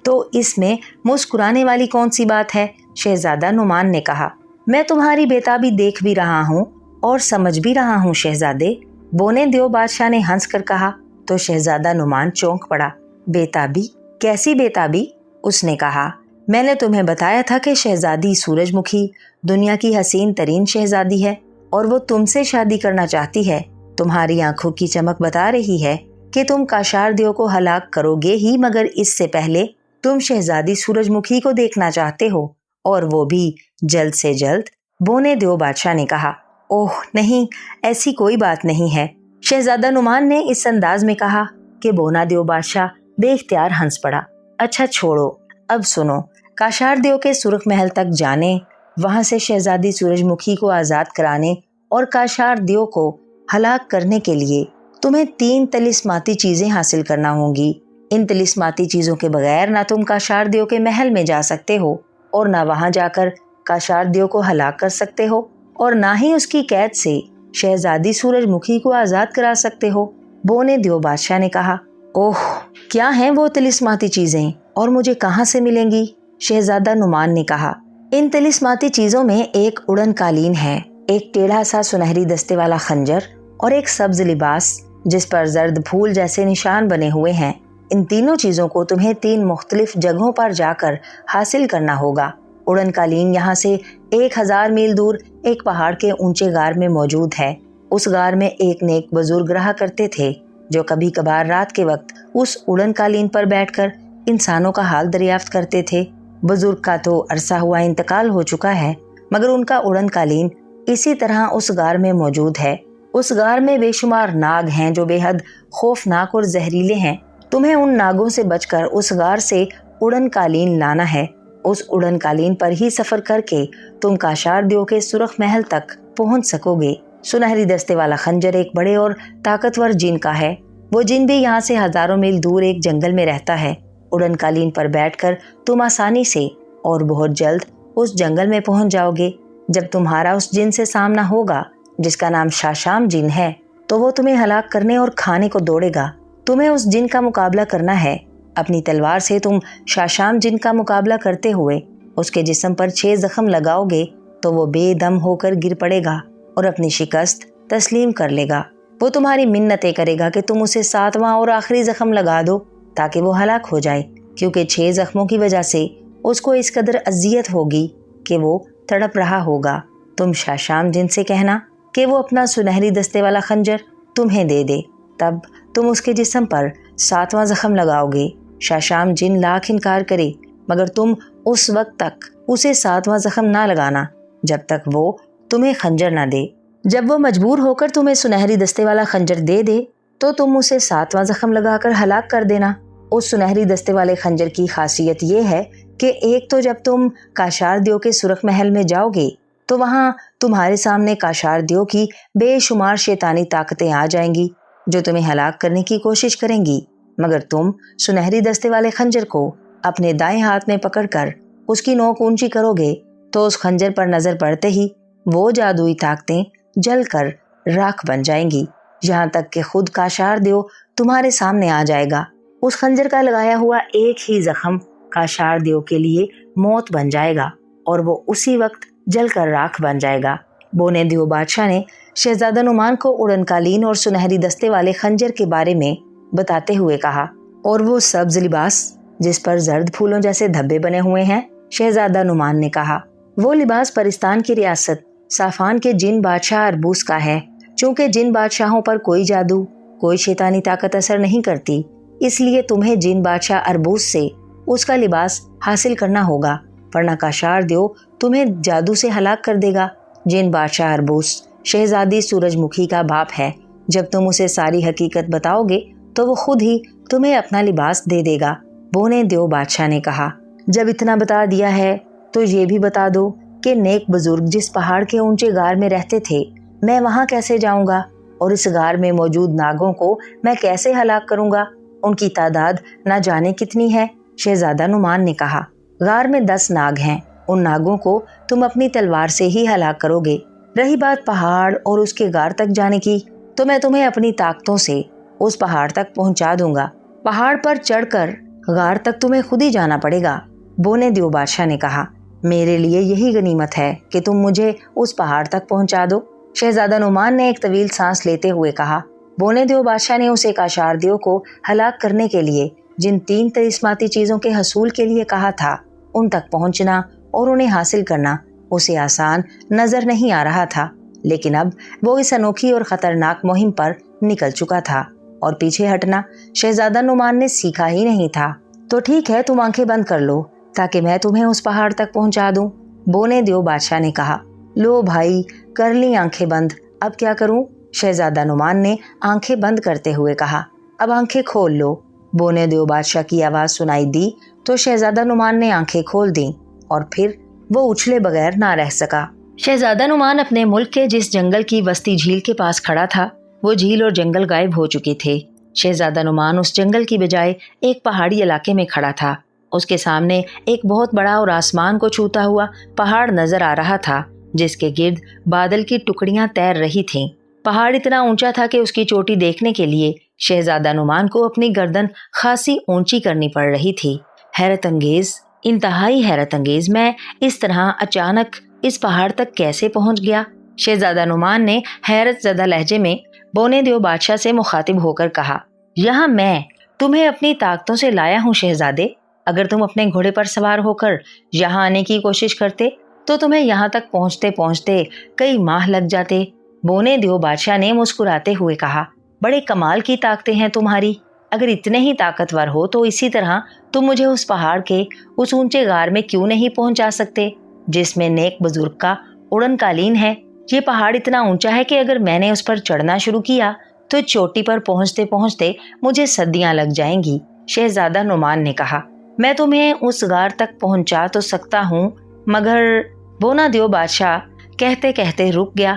تو اس میں مسکرانے والی کون سی بات ہے؟ شہزادہ نعمان نے کہا، मैं तुम्हारी बेताबी देख भी रहा हूँ और समझ भी रहा हूँ शहजादे, बोने दियो बादशाह ने हंस कर कहा। तो शहजादा नुमान चौंक पड़ा। बेताबी? कैसी बेताबी? उसने कहा, मैंने तुम्हें बताया था कि शहजादी सूरजमुखी दुनिया की हसीन तरीन शहजादी है और वो तुमसे शादी करना चाहती है। तुम्हारी आंखों की चमक बता रही है कि तुम काशार दियो को हलाक करोगे ही, मगर इससे पहले तुम शहजादी सूरजमुखी को देखना चाहते हो, और वो भी जल्द से जल्द। बोने दियो बादशाह ने कहा, ओह नहीं, ऐसी कोई बात नहीं है। शहजादा नुमान ने इस अंदाज में कहा कि बोना दियो बादशाह बेख्तियार हंस पड़ा। अच्छा छोड़ो, अब सुनो, काशार दियो के सुर्ख महल तक जाने, वहां से शहजादी सूरजमुखी को आजाद कराने और काशार दियो को हलाक करने के लिए तुम्हें 3 तिलिस्माती चीजें हासिल करना होंगी। इन तिलिस्माती चीजों के बगैर ना तुम काशार दियो के महल में जा सकते हो और ना वहां जाकर काशार दियो को हलाक कर सकते हो, और ना ही उसकी कैद से शहजादी सूरजमुखी को आजाद करा सकते हो। बोने दियो बादशाह ने कहा, ओह, क्या हैं वो तिलिस्माती चीजें और मुझे कहाँ से मिलेंगी? शहजादा नुमान ने कहा, इन तिलिस्माती चीजों में एक उड़न कालीन है, एक टेढ़ा सा सुनहरी दस्ते वाला खंजर और एक सब्ज लिबास जिस पर जर्द फूल जैसे निशान बने हुए हैं। इन तीनों चीजों को तुम्हें 3 मुख्तलिफ जगहों पर जाकर हासिल करना होगा। उड़न कालीन यहाँ से 1000 मील दूर एक पहाड़ के ऊंचे गार में मौजूद है। उस गार में एक नेक बुजुर्ग रहा करते थे जो कभी कभार रात के वक्त उस उड़न कालीन पर बैठकर इंसानों का हाल दरियाफ्त करते थे। बुजुर्ग का तो अरसा हुआ इंतकाल हो चुका है, मगर उनका उड़न कालीन इसी तरह उस गार में मौजूद है। उस गार में बेशुमार नाग हैं जो बेहद खौफनाक और जहरीले हैं। तुम्हें उन नागों से बचकर उस गार से उड़न कालीन लाना है। उस उड़न कालीन पर ही सफर करके तुम काशार दियो के सुर्ख महल तक पहुंच सकोगे। सुनहरी दस्ते वाला खंजर एक बड़े और ताकतवर जिन का है। वो जिन भी यहाँ से हजारों मील दूर एक जंगल में रहता है। उड़न कालीन पर बैठकर तुम आसानी से और बहुत जल्द उस जंगल में पहुंच जाओगे। जब तुम्हारा उस जिन से सामना होगा, जिसका नाम शाशाम जिन है, तो वो तुम्हें हलाक करने और खाने को दौड़ेगा। तुम्हें उस जिन का मुकाबला करना है। अपनी तलवार से तुम शाशाम जिन का मुकाबला करते हुए उसके जिस्म पर 6 जख्म लगाओगे तो वो बेदम होकर गिर पड़ेगा और अपनी शिकस्त तस्लीम कर लेगा। वो तुम्हारी मिन्नतें करेगा कि तुम उसे 7वां और आखिरी जख्म लगा दो ताकि वो हलाक हो जाए, क्योंकि 6 जख्मों की वजह से उसको इस कदर अजियत होगी कि वो तड़प रहा होगा। तुम शाशाम जिन से कहना कि वो अपना सुनहरी दस्ते वाला खंजर तुम्हें दे दे, तब तुम उसके जिस्म पर 7वां जख्म लगाओगे। शाशाम जिन लाख इनकार करे, मगर तुम उस वक्त तक उसे 7वां जख्म ना लगाना जब तक वो तुम्हें खंजर ना दे। जब वो मजबूर होकर तुम्हें सुनहरी दस्ते वाला खंजर दे दे तो तुम उसे 7वां जख्म लगाकर हलाक कर देना। उस सुनहरी दस्ते वाले खंजर की खासियत ये है कि एक तो जब तुम काशार दियो के सुर्ख महल में जाओगे तो वहाँ तुम्हारे सामने काशार दियो की बेशुमार शैतानी ताकतें आ जाएंगी जो तुम्हें हलाक करने की कोशिश करेंगी, मगर तुम सुनहरी दस्ते वाले खंजर को अपने दाएं हाथ में पकड़कर उसकी नोक ऊंची करोगे तो उस खंजर पर नजर पड़ते ही वो जादुई ताकतें जलकर राख बन जाएंगी, यहाँ तक कि खुद काशार दियो तुम्हारे सामने आ जाएगा। उस खंजर का लगाया हुआ एक ही जख्म काशार दियो के लिए मौत बन जाएगा और वो उसी वक्त जलकर राख बन जाएगा। बोने दियो बादशाह ने शहजादा नुमान को उड़न कालीन और सुनहरी दस्ते वाले खंजर के बारे में बताते हुए कहा, और वो सब्ज लिबास जिस पर जर्द फूलों जैसे धब्बे बने हुए हैं। शहजादा नुमान ने कहा, वो लिबास परिस्तान की रियासत साफान के जिन बादशाह अरबूस का है। चूंकि जिन बादशाहों पर कोई जादू, कोई शैतानी ताकत असर नहीं करती, इसलिए तुम्हें जिन बादशाह अरबूस से उसका लिबास हासिल करना होगा, वरना काशार दियो तुम्हें जादू से हलाक कर देगा। जिन बादशाह अरबूस शहजादी सूरजमुखी का बाप है। जब तुम उसे सारी हकीकत बताओगे तो वो खुद ही तुम्हें अपना लिबास दे देगा। बोने दियो बादशाह ने कहा, जब इतना बता दिया है तो ये भी बता दो कि नेक बुजुर्ग जिस पहाड़ के ऊंचे गार में रहते थे, मैं वहां कैसे जाऊंगा और इस गार में मौजूद नागों को मैं कैसे हलाक करूंगा? उनकी तादाद न जाने कितनी है। शहजादा नुमान ने कहा, गार में 10 नाग हैं। उन नागों को तुम अपनी तलवार से ही हलाक करोगे। रही बात पहाड़ और उसके गार तक जाने की, तो मैं तुम्हें अपनी ताकतों से उस पहाड़ तक पहुंचा दूंगा। पहाड़ पर चढ़कर गार तक तुम्हें खुद ही जाना पड़ेगा। बोने दियो बादशाह ने कहा, میرے لیے یہی غنیمت ہے کہ تم مجھے اس پہاڑ تک پہنچا دو۔ شہزادہ نعمان نے ایک طویل سانس لیتے ہوئے کہا۔ بونے دیو بادشاہ نے اسے کاشار دیو کو ہلاک کرنے کے لیے جن 3 طرزماتی چیزوں کے حصول کے لیے کہا تھا، ان تک پہنچنا اور انہیں حاصل کرنا اسے آسان نظر نہیں آ رہا تھا، لیکن اب وہ اس انوکھی اور خطرناک مہم پر نکل چکا تھا اور پیچھے ہٹنا شہزادہ نعمان نے سیکھا ہی نہیں تھا۔ تو ٹھیک ہے، تم آنکھیں بند کر لو تاکہ میں تمہیں اس پہاڑ تک پہنچا دوں، بونے دیو بادشاہ نے کہا۔ لو بھائی، کر لی آنکھیں بند، اب کیا کروں؟ شہزادہ نعمان نے آنکھیں بند کرتے ہوئے کہا۔ اب آنکھیں کھول لو، بونے دیو بادشاہ کی آواز سنائی دی تو شہزادہ نعمان نے آنکھیں کھول دیں اور پھر وہ اچھلے بغیر نہ رہ سکا۔ شہزادہ نعمان اپنے ملک کے جس جنگل کی وسطی جھیل کے پاس کھڑا تھا، وہ جھیل اور جنگل غائب ہو چکے تھے۔ شہزادہ نعمان اس جنگل کی بجائے ایک پہاڑی علاقے میں کھڑا تھا۔ اس کے سامنے ایک بہت بڑا اور آسمان کو چھوتا ہوا پہاڑ نظر آ رہا تھا، جس کے گرد بادل کی ٹکڑیاں تیر رہی تھیں۔ پہاڑ اتنا اونچا تھا کہ اس کی چوٹی دیکھنے کے لیے شہزادہ نعمان کو اپنی گردن خاصی اونچی کرنی پڑ رہی تھی۔ حیرت انگیز، انتہائی حیرت انگیز، میں اس طرح اچانک اس پہاڑ تک کیسے پہنچ گیا؟ شہزادہ نعمان نے حیرت زدہ لہجے میں بونے دیو بادشاہ سے مخاطب ہو کر کہا۔ یہاں میں تمہیں اپنی طاقتوں سے لایا ہوں شہزادے۔ اگر تم اپنے گھوڑے پر سوار ہو کر یہاں آنے کی کوشش کرتے تو تمہیں یہاں تک پہنچتے پہنچتے کئی ماہ لگ جاتے، بونے دیو بادشاہ نے مسکراتے ہوئے کہا۔ بڑے کمال کی طاقتیں ہیں تمہاری۔ اگر اتنے ہی طاقتور ہو تو اسی طرح تم مجھے اس پہاڑ کے اس اونچے غار میں کیوں نہیں پہنچا سکتے جس میں نیک بزرگ کا اڑن قالین ہے؟ یہ پہاڑ اتنا اونچا ہے کہ اگر میں نے اس پر چڑھنا شروع کیا تو چوٹی پر پہنچتے پہنچتے مجھے صدیاں لگ جائیں گی، شہزادہ نعمان نے کہا۔ میں تمہیں اس غار تک پہنچا تو سکتا ہوں، مگر بونا دیو بادشاہ کہتے کہتے رک گیا۔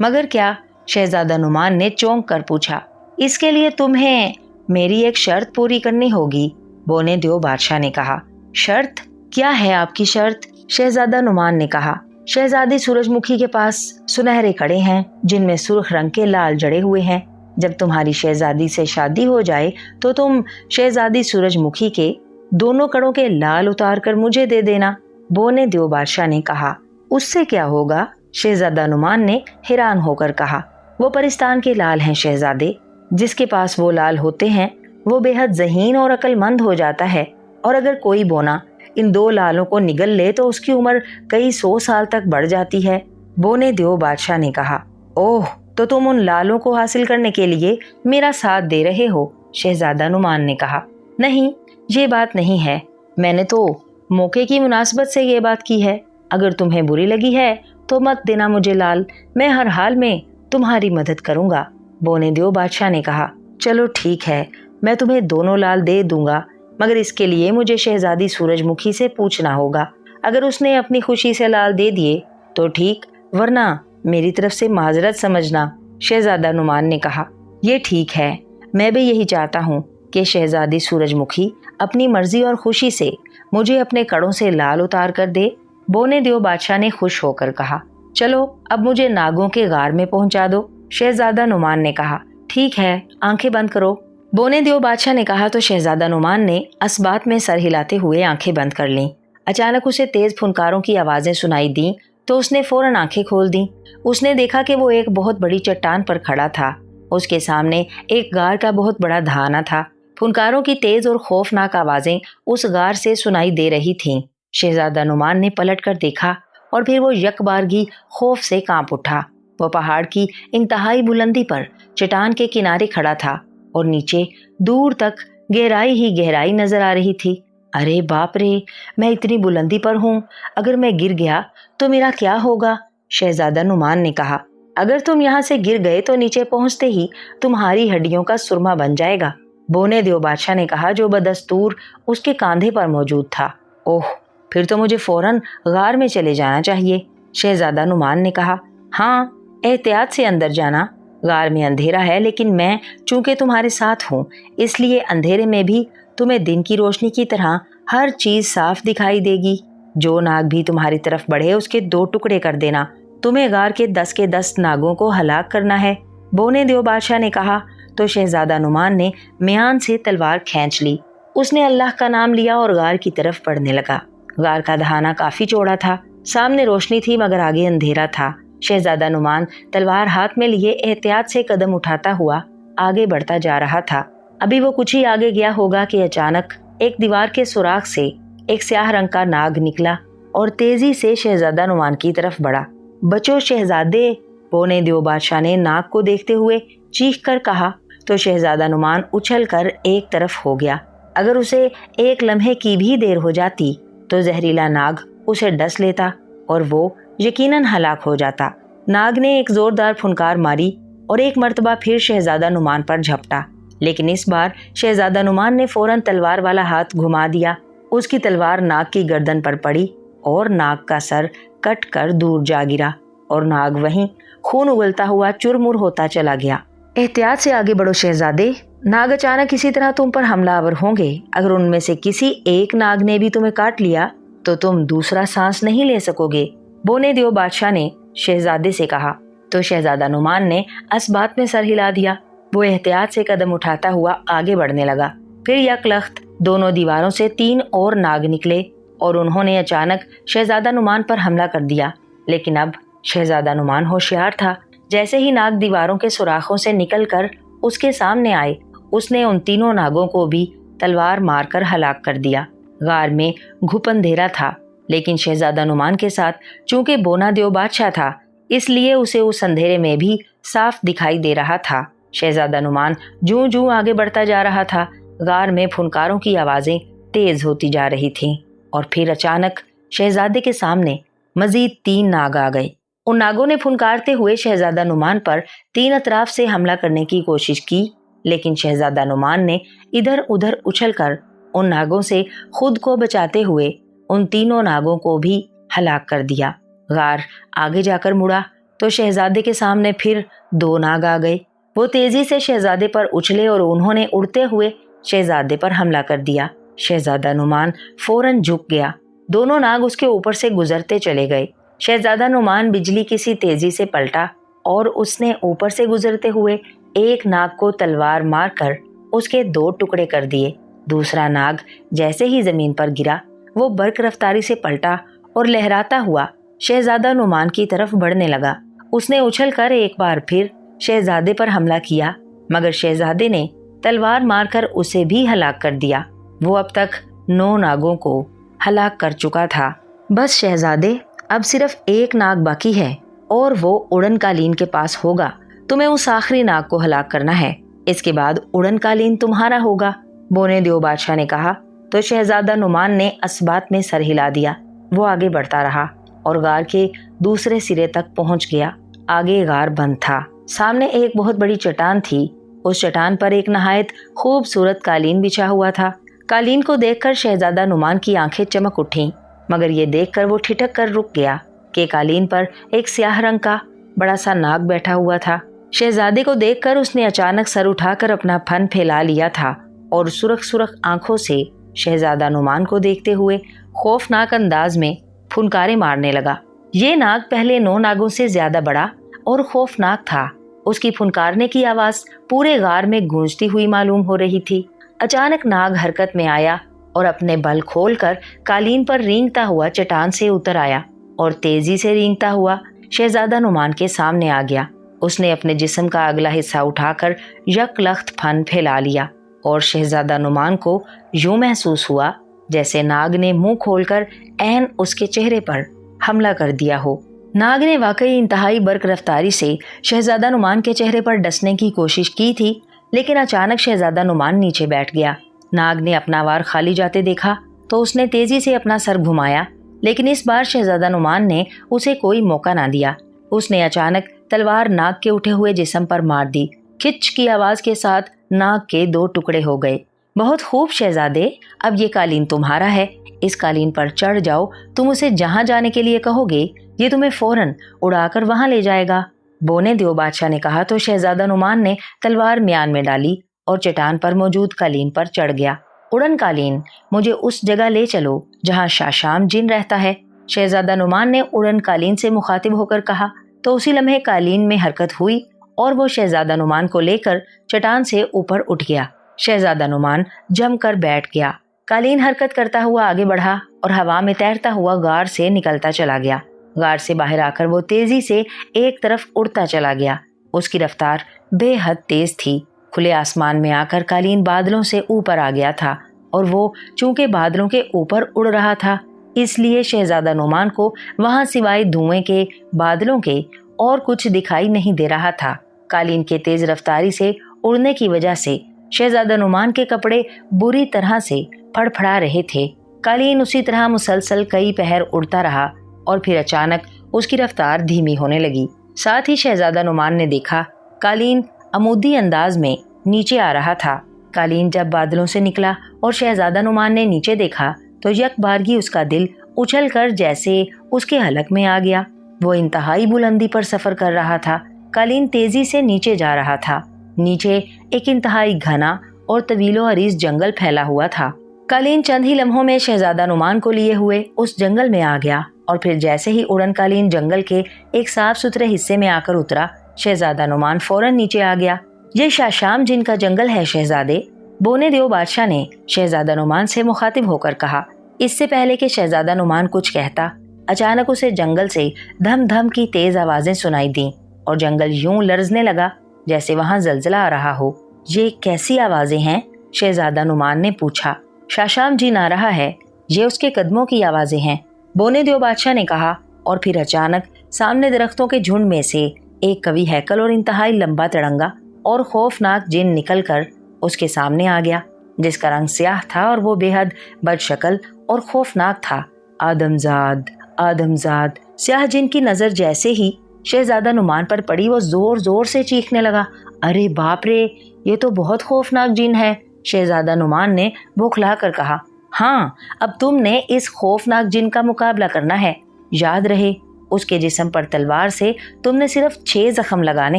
مگر کیا؟ شہزادہ نعمان نے چونک کر پوچھا۔ اس کے لیے تمہیں میری ایک شرط پوری کرنی ہوگی، بونے دیو بادشاہ نے کہا۔ شرط؟ کیا ہے آپ کی شرط؟ شہزادہ نعمان نے کہا۔ شہزادی سورج مکھی کے پاس سنہرے کڑے ہیں جن میں سرخ رنگ کے لال جڑے ہوئے ہیں۔ جب تمہاری شہزادی سے شادی ہو جائے تو تم شہزادی سورج مکھی کے دونوں کڑوں کے لال اتار کر مجھے دے دینا، بونے دیو بادشاہ نے کہا۔ اس سے کیا ہوگا؟ شہزادہ نعمان نے حیران ہو کر کہا۔ وہ پرستان کے لال ہیں شہزادے، جس کے پاس وہ لال ہوتے ہیں وہ بے حد ذہین اور عقل مند ہو جاتا ہے، اور اگر کوئی بونا ان 2 لالوں کو نگل لے تو اس کی عمر کئی 100 سال تک بڑھ جاتی ہے، بونے دیو بادشاہ نے کہا۔ اوہ، تو تم ان لالوں کو حاصل کرنے کے لیے میرا ساتھ دے رہے ہو، شہزادہ نعمان نے کہا۔ نہیں، یہ بات نہیں ہے، میں نے تو موقع کی مناسبت سے یہ بات کی ہے۔ اگر تمہیں بری لگی ہے تو مت دینا مجھے لال، میں ہر حال میں تمہاری مدد کروں گا، بونے دیو بادشاہ نے کہا۔ چلو ٹھیک ہے، میں تمہیں دونوں لال دے دوں گا، مگر اس کے لیے مجھے شہزادی سورج مکھی سے پوچھنا ہوگا۔ اگر اس نے اپنی خوشی سے لال دے دیے تو ٹھیک، ورنہ میری طرف سے معذرت سمجھنا، شہزادہ نعمان نے کہا۔ یہ ٹھیک ہے، میں بھی یہی چاہتا ہوں کہ شہزادی سورج مکھی اپنی مرضی اور خوشی سے مجھے اپنے کڑوں سے لال اتار کر دے، بونے دیو بادشاہ نے خوش ہو کر کہا۔ چلو اب مجھے ناگوں کے غار میں پہنچا دو، شہزادہ نعمان نے کہا۔ ٹھیک ہے، آنکھیں بند کرو، بونے دیو بادشاہ نے کہا تو شہزادہ نعمان نے اسبات میں سر ہلاتے ہوئے آنکھیں بند کر لیں۔ اچانک اسے تیز پھنکاروں کی آوازیں سنائی دیں تو اس نے فوراً آنکھیں کھول دیں۔ اس نے دیکھا کہ وہ ایک بہت بڑی چٹان پر کھڑا تھا۔ اس کے سامنے ایک غار کا بہت بڑا دھانا تھا۔ پھنکاروں کی تیز اور خوفناک آوازیں اس غار سے سنائی دے رہی تھیں۔ شہزادہ نعمان نے پلٹ کر دیکھا اور پھر وہ یک بارگی خوف سے کانپ اٹھا۔ وہ پہاڑ کی انتہائی بلندی پر چٹان کے کنارے کھڑا تھا اور نیچے دور تک گہرائی ہی گہرائی نظر آ رہی تھی۔ ارے باپ رے، میں اتنی بلندی پر ہوں، اگر میں گر گیا تو میرا کیا ہوگا؟ شہزادہ نعمان نے کہا۔ اگر تم یہاں سے گر گئے تو نیچے پہنچتے ہی تمہاری ہڈیوں کا سرما بن جائے گا، بونے دیو بادشاہ نے کہا، جو بدستور اس کے کاندھے پر موجود تھا۔ اوہ، پھر تو مجھے فوراً غار میں چلے جانا چاہیے، شہزادہ نعمان نے کہا۔ ہاں، احتیاط سے اندر جانا، غار میں اندھیرا ہے، لیکن میں چونکہ تمہارے ساتھ ہوں اس لیے اندھیرے میں بھی تمہیں دن کی روشنی کی طرح ہر چیز صاف دکھائی دے گی۔ جو ناگ بھی تمہاری طرف بڑھے اس کے 2 ٹکڑے کر دینا، تمہیں غار کے 10 ناگوں کو ہلاک کرنا ہے، بونے دیو بادشاہ نے کہا تو شہزادہ نعمان نے میان سے تلوار کھینچ لی۔ اس نے اللہ کا نام لیا اور غار کی طرف بڑھنے لگا۔ غار کا دہانہ کافی چوڑا تھا، سامنے روشنی تھی مگر آگے اندھیرا تھا۔ شہزادہ نعمان تلوار ہاتھ میں لیے احتیاط سے قدم اٹھاتا ہوا آگے بڑھتا جا رہا تھا۔ ابھی وہ کچھ ہی آگے گیا ہوگا کہ اچانک ایک دیوار کے سوراخ سے ایک سیاہ رنگ کا ناگ نکلا اور تیزی سے شہزادہ نعمان کی طرف بڑھا۔ بچو شہزادے، بونے دیو بادشاہ نے ناگ کو دیکھتے ہوئے چیخ کر کہا تو شہزادہ نعمان اچھل کر ایک طرف ہو گیا۔ اگر اسے ایک لمحے کی بھی دیر ہو جاتی تو زہریلا ناگ اسے ڈس لیتا اور وہ یقیناً ہلاک ہو جاتا۔ ناگ نے ایک زوردار پھنکار ماری اور ایک مرتبہ پھر شہزادہ نعمان پر جھپٹا، لیکن اس بار شہزادہ نعمان نے فوراً تلوار والا ہاتھ گھما دیا۔ اس کی تلوار ناگ کی گردن پر پڑی اور ناگ کا سر کٹ کر دور جا گرا اور ناگ وہیں خون اگلتا ہوا چرمر ہوتا چلا گیا۔ احتیاط سے آگے بڑھو شہزادے، ناگ اچانک اسی طرح تم پر حملہ آور ہوں گے۔ اگر ان میں سے کسی ایک ناگ نے بھی تمہیں کاٹ لیا تو تم دوسرا سانس نہیں لے سکو گے، بونے دیو بادشاہ نے شہزادے سے کہا۔ تو شہزادہ نعمان نے اس بات میں سر ہلا دیا۔ وہ احتیاط سے قدم اٹھاتا ہوا آگے بڑھنے لگا۔ پھر یک لخت دونوں دیواروں سے 3 اور ناگ نکلے اور انہوں نے اچانک شہزادہ نعمان پر حملہ کر دیا، لیکن اب شہزادہ نعمان ہوشیار تھا۔ جیسے ہی ناگ دیواروں کے سوراخوں سے نکل کر اس کے سامنے آئے، اس نے ان تینوں ناگوں کو بھی تلوار مار کر ہلاک کر دیا۔ غار میں گھپ اندھیرا تھا، لیکن شہزادہ نعمان کے ساتھ چونکہ بونا دیو بادشاہ تھا، اس لیے اسے اس اندھیرے میں بھی صاف دکھائی دے رہا تھا۔ شہزادہ نعمان جوں جوں آگے بڑھتا جا رہا تھا، غار میں پھنکاروں کی آوازیں تیز ہوتی جا رہی تھیں اور پھر اچانک شہزادے کے سامنے مزید 3 ناگ آ گئے۔ ان ناگوں نے پھنکارتے ہوئے شہزادہ نعمان پر 3 اطراف سے حملہ کرنے کی کوشش کی، لیکن شہزادہ نعمان نے ادھر ادھر اچھل کر ان ناگوں سے خود کو بچاتے ہوئے ان تینوں ناگوں کو بھی ہلاک کر دیا۔ غار آگے جا کر مڑا تو شہزادے کے سامنے پھر 2 ناگ آ گئے۔ وہ تیزی سے شہزادے پر اچھلے اور انہوں نے اڑتے ہوئے شہزادے پر حملہ کر دیا۔ شہزادہ نعمان فوراً جھک گیا۔ دونوں ناگ اس کے اوپر سے گزرتے چلے گئے۔ شہزادہ نعمان بجلی کی سی تیزی سے پلٹا اور اس نے اوپر سے گزرتے ہوئے ایک ناگ کو تلوار مار کر اس کے 2 ٹکڑے کر دیے۔ دوسرا ناگ جیسے ہی زمین پر گرا، وہ برق رفتاری سے پلٹا اور لہراتا ہوا شہزادہ نعمان کی طرف بڑھنے لگا۔ اس نے اچھل کر ایک بار پھر شہزادے پر حملہ کیا، مگر شہزادے نے تلوار مار کر اسے بھی ہلاک کر دیا۔ وہ اب تک 9 ناگوں کو ہلاک کر چکا تھا۔ بس شہزادے، اب صرف ایک ناگ باقی ہے اور وہ اڑن قالین کے پاس ہوگا۔ تمہیں اس آخری ناگ کو ہلاک کرنا ہے، اس کے بعد اڑن قالین تمہارا ہوگا، بونے دیو بادشاہ نے کہا۔ تو شہزادہ نعمان نے اس بات میں سر ہلا دیا۔ وہ آگے بڑھتا رہا اور غار کے دوسرے سرے تک پہنچ گیا۔ آگے غار بند تھا۔ سامنے ایک بہت بڑی چٹان تھی۔ اس چٹان پر ایک نہایت خوبصورت قالین بچھا ہوا تھا۔ قالین کو دیکھ کر شہزادہ نعمان کی آنکھیں چمک اٹھیں، مگر یہ دیکھ کر وہ ٹھٹک کر رک گیا کہ قالین پر ایک سیاہ رنگ کا بڑا سا ناگ بیٹھا ہوا تھا۔ شہزادے کو دیکھ کر اس نے اچانک سر اٹھا کر اپنا پھن پھیلا لیا تھا اور سرخ سرخ آنکھوں سے شہزادہ نعمان کو دیکھتے ہوئے خوفناک انداز میں پھنکارے مارنے لگا۔ یہ ناگ پہلے 9 ناگوں سے زیادہ بڑا اور خوفناک تھا۔ اس کی پھنکارنے کی آواز پورے غار میں گونجتی ہوئی معلوم ہو رہی تھی۔ اچانک ناگ حرکت میں آیا اور اپنے بل کھول کر قالین پر رینگتا ہوا چٹان سے اتر آیا اور تیزی سے رینگتا ہوا شہزادہ نعمان کے سامنے آ گیا۔ اس نے اپنے جسم کا اگلا حصہ اٹھا کر یک لخت پھن پھیلا لیا اور شہزادہ نعمان کو یوں محسوس ہوا جیسے ناگ نے منہ کھول کر عین اس کے چہرے پر حملہ کر دیا ہو۔ ناگ نے واقعی انتہائی برق رفتاری سے شہزادہ نعمان کے چہرے پر ڈسنے کی کوشش کی تھی، لیکن اچانک شہزادہ نعمان نیچے بیٹھ گیا۔ ناگ نے اپنا وار خالی جاتے دیکھا تو اس نے تیزی سے اپنا سر گھمایا، لیکن اس بار شہزادہ نعمان نے اسے کوئی موقع نہ دیا۔ اس نے اچانک تلوار ناگ کے اٹھے ہوئے جسم پر مار دی۔ کھچ کی آواز کے ساتھ ناگ کے 2 ٹکڑے ہو گئے۔ بہت خوب شہزادے، اب یہ قالین تمہارا ہے۔ اس قالین پر چڑھ جاؤ، تم اسے جہاں جانے کے لیے کہو گے یہ تمہیں فوراً اڑا کر وہاں لے جائے گا، بونے دیو بادشاہ نے کہا۔ تو شہزادہ نعمان نے تلوار میان میں ڈالی اور چٹان پر موجود قالین پر چڑھ گیا۔ اڑن قالین، مجھے اس جگہ لے چلو جہاں شاشام جن رہتا ہے، شہزادہ نعمان نے اڑن قالین سے مخاطب ہو کر کہا۔ تو اسی لمحے قالین میں حرکت ہوئی اور وہ شہزادہ نعمان کو لے کر چٹان سے اوپر اٹھ گیا۔ شہزادہ نعمان جم کر بیٹھ گیا۔ قالین حرکت کرتا ہوا آگے بڑھا और हवा में तैरता हुआ गार से निकलता चला गया। गार से बाहर आकर वो तेजी से एक तरफ उड़ता चला गया। उसकी रफ्तार बेहद तेज थी। खुले आसमान में आकर कालीन बादलों से ऊपर आ गया था और वो चूंकि बादलों के ऊपर उड़ रहा था, इसलिए शहजादा नुमान को वहां सिवाय धुएं के, बादलों के और कुछ दिखाई नहीं दे रहा था। कालीन के तेज रफ्तारी से उड़ने की वजह से शहजादा नुमान के कपड़े बुरी तरह से फड़फड़ा रहे थे। कालीन उसी तरह मुसलसल कई पहर उड़ता रहा और फिर अचानक उसकी रफ्तार धीमी होने लगी। साथ ही शहजादा नुमान ने देखा कालीन अमूदी अंदाज में नीचे आ रहा था। कालीन जब बादलों से निकला और शहजादा नुमान ने नीचे देखा तो यकबारगी उसका दिल उछल कर जैसे उसके हलक में आ गया। वो इंतहाई बुलंदी पर सफर कर रहा था। कालीन तेजी से नीचे जा रहा था। नीचे एक इंतहाई घना और तवीलो अरीज जंगल फैला हुआ था। कालीन चंद ही लम्हों में शहजादा नुमान को लिए हुए उस जंगल में आ गया और फिर जैसे ही उड़न कालीन जंगल के एक साफ सुथरे हिस्से में आकर उतरा, शहजादा नुमान फौरन नीचे आ गया। ये शाशाम जिन का जंगल है शहजादे, बोने देव बादशाह ने शहजादा नुमान से मुखातिब होकर कहा। इससे पहले कि शहजादा नुमान कुछ कहता, अचानक उसे जंगल से धम धम की तेज आवाजें सुनाई दी और जंगल यूं लर्जने लगा जैसे वहां जलजला आ रहा हो। ये कैसी आवाजें हैं? शहजादा नुमान ने पूछा। शाशाम जिन आ रहा है, ये उसके कदमों की आवाजें हैं, बोने देव बादशाह ने कहा। और फिर अचानक सामने दरख्तों के झुंड में से एक कवि हैकल और इंतहाई लंबा तड़ंगा और खौफनाक जिन निकलकर उसके सामने आ गया, जिसका रंग स्याह था और वो बेहद बदशक्ल और खौफनाक था। आदमजाद, आदमजाद। स्याह जिन की नजर जैसे ही शहजादा नुमान पर पड़ी, वो जोर जोर से चीखने लगा, अरे बाप रे, ये तो बहुत खौफनाक जिन है। शहजादा नुमान ने बौखला कर कहा, हाँ, अब तुमने इस खौफनाक जिन का मुकाबला करना है। याद रहे, उसके जिस्म पर तलवार से तुमने सिर्फ 6 जख्म लगाने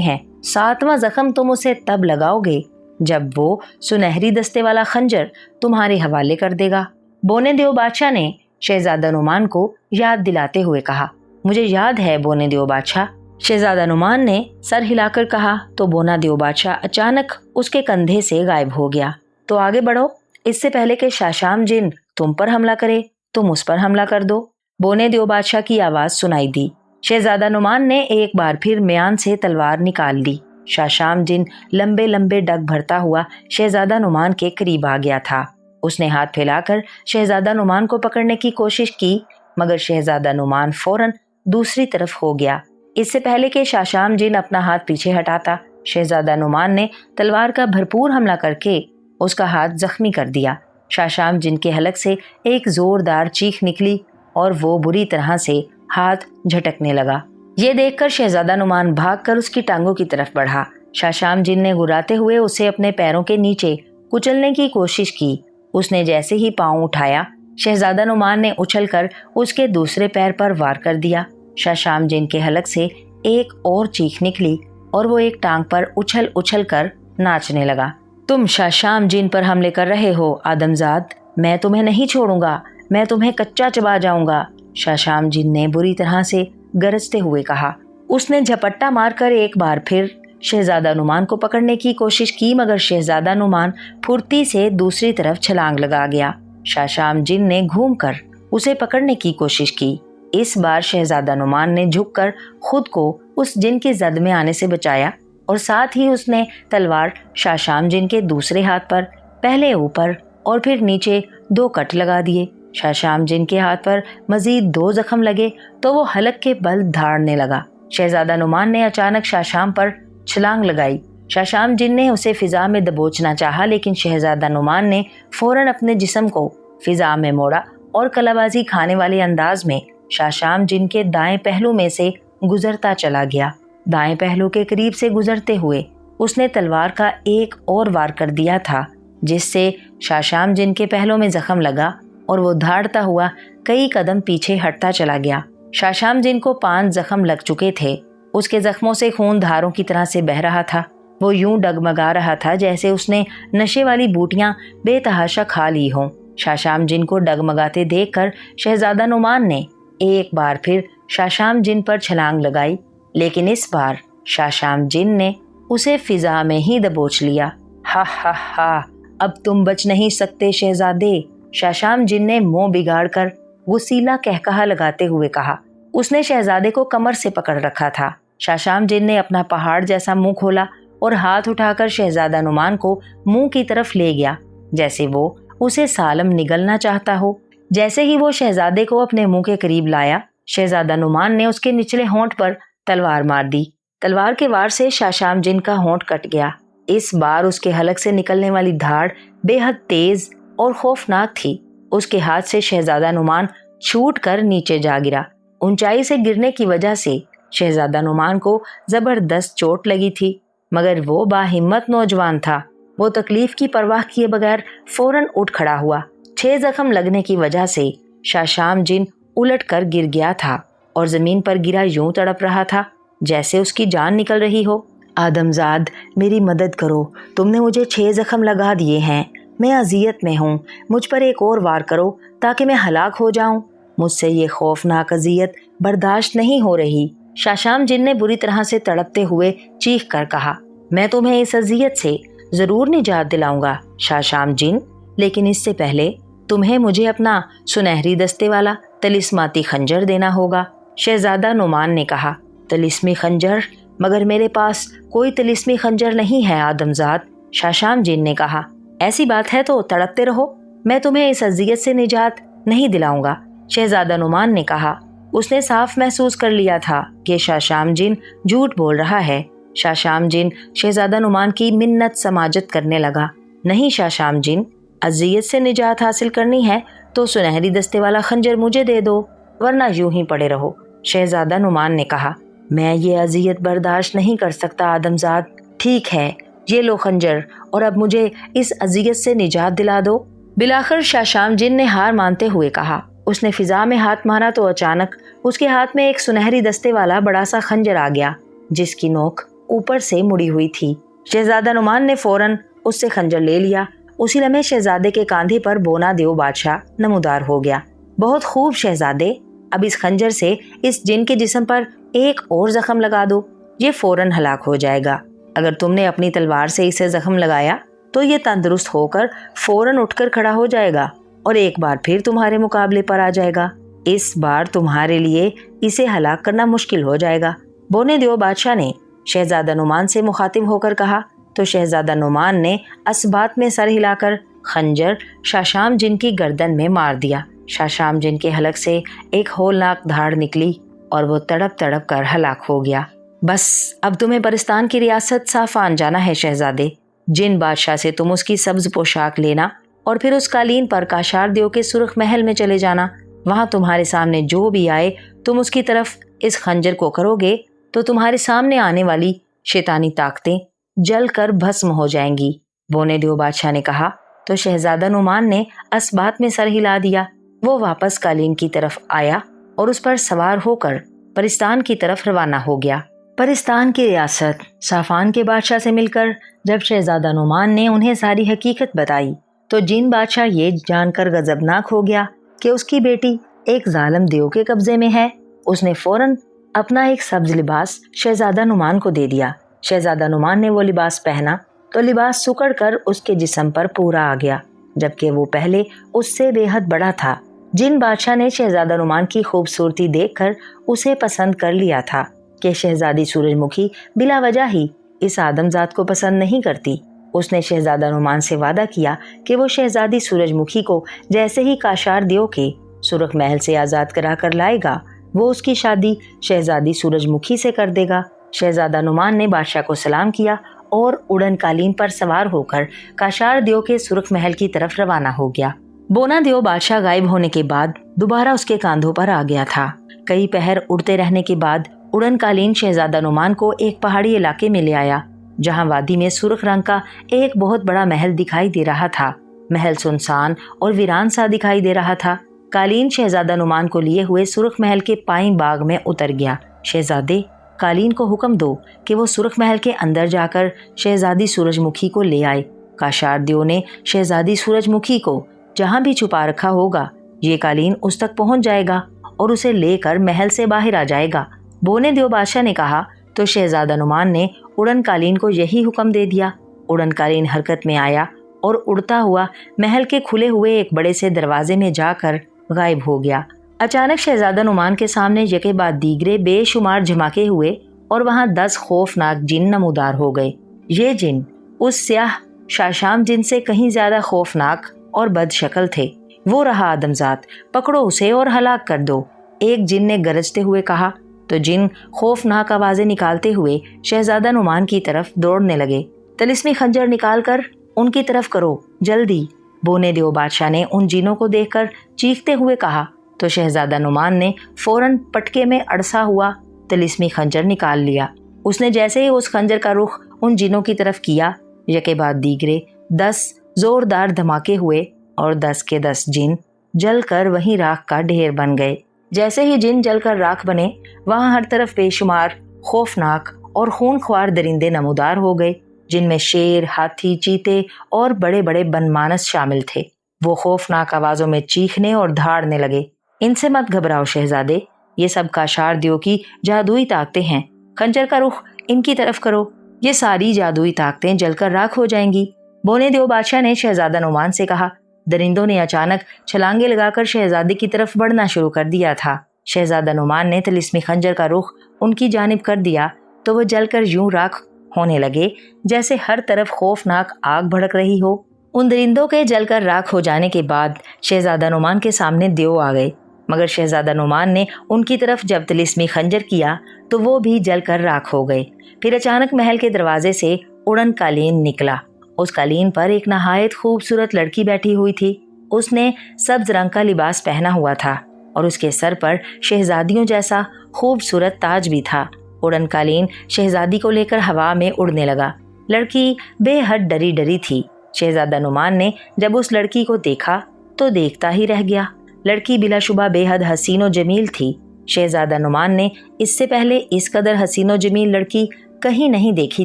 हैं। 7वां जख्म तुम उसे तब लगाओगे जब वो सुनहरी दस्ते वाला खंजर तुम्हारे हवाले कर देगा। बोने देव बादशाह ने शहजादा नुमान को याद दिलाते हुए कहा। मुझे याद है बोने देव बादशाह, शहजादा नुमान ने सर हिलाकर कहा। तो बोना देव बादशाह अचानक उसके कंधे से गायब हो गया। तो आगे बढ़ो, इससे पहले कि शाशाम जिन तुम पर हमला करे, तुम उस पर हमला कर दो। बोने देव बादशाह की आवाज सुनाई दी। शहजादा नुमान ने एक बार फिर म्यान से तलवार निकाल ली। शाशाम जिन लंबे लंबे डग भरता हुआ शहजादा नुमान के करीब आ गया था। उसने हाथ फैलाकर शहजादा नुमान को पकड़ने की कोशिश की, मगर शहजादा नुमान फौरन दूसरी तरफ हो गया। इससे पहले कि शाशाम जिन अपना हाथ पीछे हटाता, शहजादा नुमान ने तलवार का भरपूर हमला करके उसका हाथ जख्मी कर दिया। शाशाम जिन के हलक से एक जोरदार चीख निकली और वो बुरी तरह से हाथ झटकने लगा। ये देखकर शहजादा नुमान भागकर उसकी टांगों की तरफ बढ़ा। शाशाम जिन ने गुर्राते हुए उसे अपने पैरों के नीचे कुचलने की कोशिश की। उसने जैसे ही पांव उठाया, शहजादा नुमान ने उछलकर उसके दूसरे पैर पर वार कर दिया। शाशाम जिन के हलक से एक और चीख निकली और वो एक टांग पर उछल उछल कर नाचने लगा। तुम शाशाम जिन पर हमले कर रहे हो आदमजाद, मैं तुम्हें नहीं छोड़ूंगा, मैं तुम्हें कच्चा चबा जाऊंगा, शाशाम जिन ने बुरी तरह से गरजते हुए कहा। उसने झपट्टा मारकर एक बार फिर शहजादा नुमान को पकड़ने की कोशिश की, मगर शहजादा नुमान फुर्ती से दूसरी तरफ छलांग लगा गया। शाशाम जिन ने घूमकर उसे पकड़ने की कोशिश की। इस बार शहजादा नुमान ने झुककर खुद को उस जिन की जद में आने से बचाया और साथ ही उसने तलवार शाशाम जिन के दूसरे हाथ पर पहले ऊपर और फिर नीचे 2 कट लगा दिए। शाशाम जिन के हाथ पर मजीद 2 जख्म लगे तो वो हलक के बल धाड़ने लगा। शहजादा नुमान ने अचानक शाशाम पर छलांग लगाई। शाशाम जिन ने उसे फिजा में दबोचना चाहा, लेकिन शहजादा नुमान ने फौरन अपने जिस्म को फिजा में मोड़ा और कलाबाजी खाने वाले अंदाज में शाशाम जिन के दाएं पहलू में से गुजरता चला गया। दाएं पहलू के करीब से गुजरते हुए उसने तलवार का एक और वार कर दिया था, जिससे शाशाम जिन के पहलू में जख्म लगा और वो धाड़ता हुआ कई कदम पीछे हटता चला गया। शाशाम जिन को 5 जख्म लग चुके थे। उसके जख्मों से खून धारों की तरह से बह रहा था। वो यूं डगमगा रहा था जैसे उसने नशे वाली बूटियां बेतहाशा खा ली हों। शाशाम जिन को डगमगाते देखकर शहजादा नुमान ने एक बार फिर शाशाम जिन पर छलांग लगाई, लेकिन इस बार शाशाम जिन ने उसे फिजा में ही दबोच लिया। हा हा हा, अब तुम बच नहीं सकते शहजादे, शाशाम जिन ने मुंह बिगाड़ कर गुस्सीला कहकहा लगाते हुए कहा। उसने शहजादे को कमर से पकड़ रखा था। शाशाम जिन ने अपना पहाड़ जैसा मुंह खोला और हाथ उठाकर शहजादा नुमान को मुंह की तरफ ले गया, जैसे वो उसे सालम निगलना चाहता हो। जैसे ही वो शहजादे को अपने मुंह के करीब लाया, शहजादा नुमान ने उसके निचले होंठ पर तलवार मार दी। तलवार के वार से शाशाम जिन का होंठ कट गया। इस बार उसके हलक से निकलने वाली धाड़ बेहद तेज और खौफनाक थी। उसके हाथ से शहजादा नुमान छूट कर नीचे जा गिरा। ऊंचाई से गिरने की वजह से शहजादा नुमान को जबरदस्त चोट लगी थी, मगर वो बाहिम्मत नौजवान था। वो तकलीफ की परवाह किए बगैर फौरन उठ खड़ा हुआ। 6 जख्म लगने की वजह से शाशाम जिन उलट कर गिर गया था और जमीन पर गिरा यूं तड़प रहा था जैसे उसकी जान निकल रही हो। आदमजाद, मेरी मदद करो, तुमने मुझे 6 जख्म लगा दिए हैं, मैं अजियत में हूँ, मुझ पर एक और वार करो ताकि मैं हलाक हो जाऊं। मुझसे ये खौफनाक अजियत बर्दाश्त नहीं हो रही। शाशाम जिन ने बुरी तरह से तड़पते हुए चीख कर कहा। मैं तुम्हें इस अजियत से जरूर निजात दिलाऊंगा शाशाम जिन, लेकिन इससे पहले तुम्हें मुझे अपना सुनहरी दस्ते वाला तिलिस्माती खंजर देना होगा। शहजादा नुमान ने कहा। तिलिस्मी खंजर? मगर मेरे पास कोई तिलिस्मी खंजर नहीं है आदमजाद, शाशाम जिन ने कहा। ऐसी बात है तो तड़पते रहो, मैं तुम्हें इस अजियत से निजात नहीं दिलाऊंगा, शहजादा नुमान ने कहा। उसने साफ महसूस कर लिया था कि शाशाम जिन झूठ बोल रहा है। शाशाम जिन शहजादा नुमान की मिन्नत समाजत करने लगा। नहीं शाशाम जिन, अजियत से निजात हासिल करनी है तो सुनहरी दस्ते वाला खंजर मुझे दे दो, वरना यूं ही पड़े रहो, शहजादा नुमान ने कहा। मैं ये अजियत बर्दाश्त नहीं कर सकता आदमजाद। ठीक है, ये लो खंजर और अब मुझे इस अजियत से निजात दिला दो। बिलाखिर शाशाम जिन ने हार मानते हुए कहा। उसने फिजा में हाथ मारा तो अचानक उसके हाथ में एक सुनहरी दस्ते वाला बड़ा सा खंजर आ गया, जिसकी नोक ऊपर से मुड़ी हुई थी। शहजादा नुमान ने फौरन उससे खंजर ले लिया। उसी लम्हे शहजादे के कांधे पर बोना देव बादशाह नमूदार हो गया। बहुत खूब शहजादे, अब इस खंजर से इस जिन के जिस्म पर एक और जख्म लगा दो, ये फौरन हलाक हो जाएगा। अगर तुमने अपनी तलवार से इसे जख्म लगाया तो ये तंदुरुस्त होकर फौरन उठकर खड़ा हो जाएगा और एक बार फिर तुम्हारे मुकाबले पर आ जाएगा। इस बार तुम्हारे लिए इसे हलाक करना मुश्किल हो जाएगा, बोने देव बादशाह ने शहजादा नुमान से मुखातिब होकर कहा। तो शहजादा नुमान ने असबात में सर हिलाकर खंजर शाशाम जिन की गर्दन में मार दिया। शाशाम जिन के हलक से एक होलनाक धाड़ निकली और वो तड़प तड़प कर हलाक हो गया। बस अब तुम्हें परिस्तान की रियासत साफान जाना है शहजादे। जिन बादशाह से तुम उसकी सब्ज पोशाक लेना और फिर उस कालीन पर काशार देव के सुर्ख महल में चले जाना। वहां तुम्हारे सामने जो भी आए तुम उसकी तरफ इस खंजर को करोगे तो तुम्हारे सामने आने वाली शैतानी ताकतें जल कर भस्म हो जाएंगी, बोने देव बादशाह ने कहा। तो शहजादा नुमान ने असबात में सर हिला दिया। वो वापस कालीन की तरफ आया और उस पर सवार होकर परिस्तान की तरफ रवाना हो गया। परिस्तान की रियासत साफान के बादशाह से मिलकर जब शहजादा नुमान ने उन्हें सारी हकीकत बताई तो जिन बादशाह ये जानकर गजबनाक हो गया कि उसकी बेटी एक जालिम देव के कब्जे में है। उसने फौरन अपना एक सब्ज लिबास शहजादा नुमान को दे दिया। शहजादा नुमान ने वो लिबास पहना तो लिबास सुकड़ कर उसके जिस्म पर पूरा आ गया, जबकि वो पहले उससे बेहद बड़ा था। जिन बादशाह ने शहजादा नुमान की खूबसूरती देखकर उसे पसंद कर लिया था कि शहजादी सूरजमुखी बिला वजह ही इस आदमजात को पसंद नहीं करती। उसने शहजादा नुमान से वादा किया कि वो शहजादी सूरजमुखी को जैसे ही काशार देव के सुर्ख महल से आज़ाद करा कर लाएगा, वो उसकी शादी शहजादी सूरजमुखी से कर देगा। शहजादा नुमान ने बादशाह को सलाम किया और उड़न कालीन पर सवार होकर काशार देव के सुर्ख महल की तरफ रवाना हो गया। बोना देव बादशाह गायब होने के बाद दोबारा उसके कांधों पर आ गया था। कई पहर उड़ते रहने के बाद उड़न कालीन शहजादा नुमान को एक पहाड़ी इलाके में ले आया, जहां वादी में सुर्ख रंग का एक बहुत बड़ा महल दिखाई दे रहा था। महल सुनसान और वीरान सा दिखाई दे रहा था। कालीन शहजादा नुमान को लिए हुए सुर्ख महल के पाई बाग में उतर गया। शहजादे, कालीन को हुक्म दो कि वो सुर्ख महल के अंदर जाकर शहजादी सूरजमुखी को ले आए। काशार देव ने शहजादी सूरजमुखी को जहां भी छुपा रखा होगा, ये कालीन उस तक पहुंच जाएगा और उसे लेकर महल से बाहर आ जाएगा, बोने देव बादशाह ने कहा। तो शहजादा नुमान ने उड़न कालीन को यही हुक्म दे दिया। उड़न कालीन हरकत में आया और उड़ता हुआ महल के खुले हुए एक बड़े से दरवाजे में जाकर गायब हो गया। अचानक शहजादा नुमान के सामने यके बाद दीगरे बेशुमार झमाके हुए और वहां 10 खौफनाक जिन नमूदार हो गए। ये जिन उस स्याह शाशाम जिन से कहीं ज्यादा खौफनाक और बदशक्ल थे। वो रहा आदमजात, पकड़ो उसे और हलाक कर दो, एक जिन ने गरजते हुए कहा। तो जिन खौफनाक आवाजें निकालते हुए शहजादा नुमान की तरफ दौड़ने लगे। तिलिस्मी खंजर निकाल कर उनकी तरफ करो, जल्दी, बोने देओ बादशाह ने उन जिनों को देखकर चीखते हुए कहा। तो शहजादा नुमान ने फौरन पटके में अड़सा हुआ तिलिस्मी खंजर निकाल लिया। उसने जैसे ही उस खंजर का रुख उन जिनों की तरफ किया, यके बाद दीगरे 10 जोरदार धमाके हुए और 10 के 10 जिन जलकर वहीं राख का ढेर बन गए। जैसे ही जिन जलकर राख बने, वहां हर तरफ बेशुमार खौफनाक और खूनख्वार दरिंदे नमूदार हो गए, जिनमें शेर, हाथी, चीते और बड़े बड़े बनमानस शामिल थे। वो खौफनाक आवाजों में चीखने और धाड़ने लगे। इनसे मत घबराओ शहजादे, ये सब काशार दियो की जादुई ताकतें हैं। खंजर का रुख इनकी तरफ करो, ये सारी जादुई ताकतें जलकर राख हो जाएंगी। बोने देओ बादशाह ने शहजादा नुमान से कहा। दरिंदों ने अचानक छलांगे लगाकर शहजादे की तरफ बढ़ना शुरू कर दिया था। शहजादा नुमान ने तिलिस्मी खंजर का रुख उनकी जानिब कर दिया तो वो जलकर यूं राख होने लगे जैसे हर तरफ खौफनाक आग भड़क रही हो। उन दरिंदों के जलकर राख हो जाने के बाद शहजादा नुमान के सामने देव आ गए, मगर शहजादा नुमान ने उनकी तरफ जब तिलिस्मी खंजर किया तो वो भी जलकर राख हो गए। फिर अचानक महल के दरवाजे से उड़न कालीन निकला। उस कालीन पर एक नहायत खूबसूरत लड़की बैठी हुई थी। उसने सब्ज रंग का लिबास पहना हुआ था और उसके सर पर शहजादियों जैसा खूबसूरत ताज भी था। उड़न कालीन शहजादी को लेकर हवा में उड़ने लगा। लड़की बेहद डरी डरी थी। शहजादा नुमान ने जब उस लड़की को देखा तो देखता ही रह गया। लड़की बिलाशुबा बेहद हसीन व जमील थी। शहजादा नुमान ने इससे पहले इस कदर हसीन व जमील लड़की कहीं नहीं देखी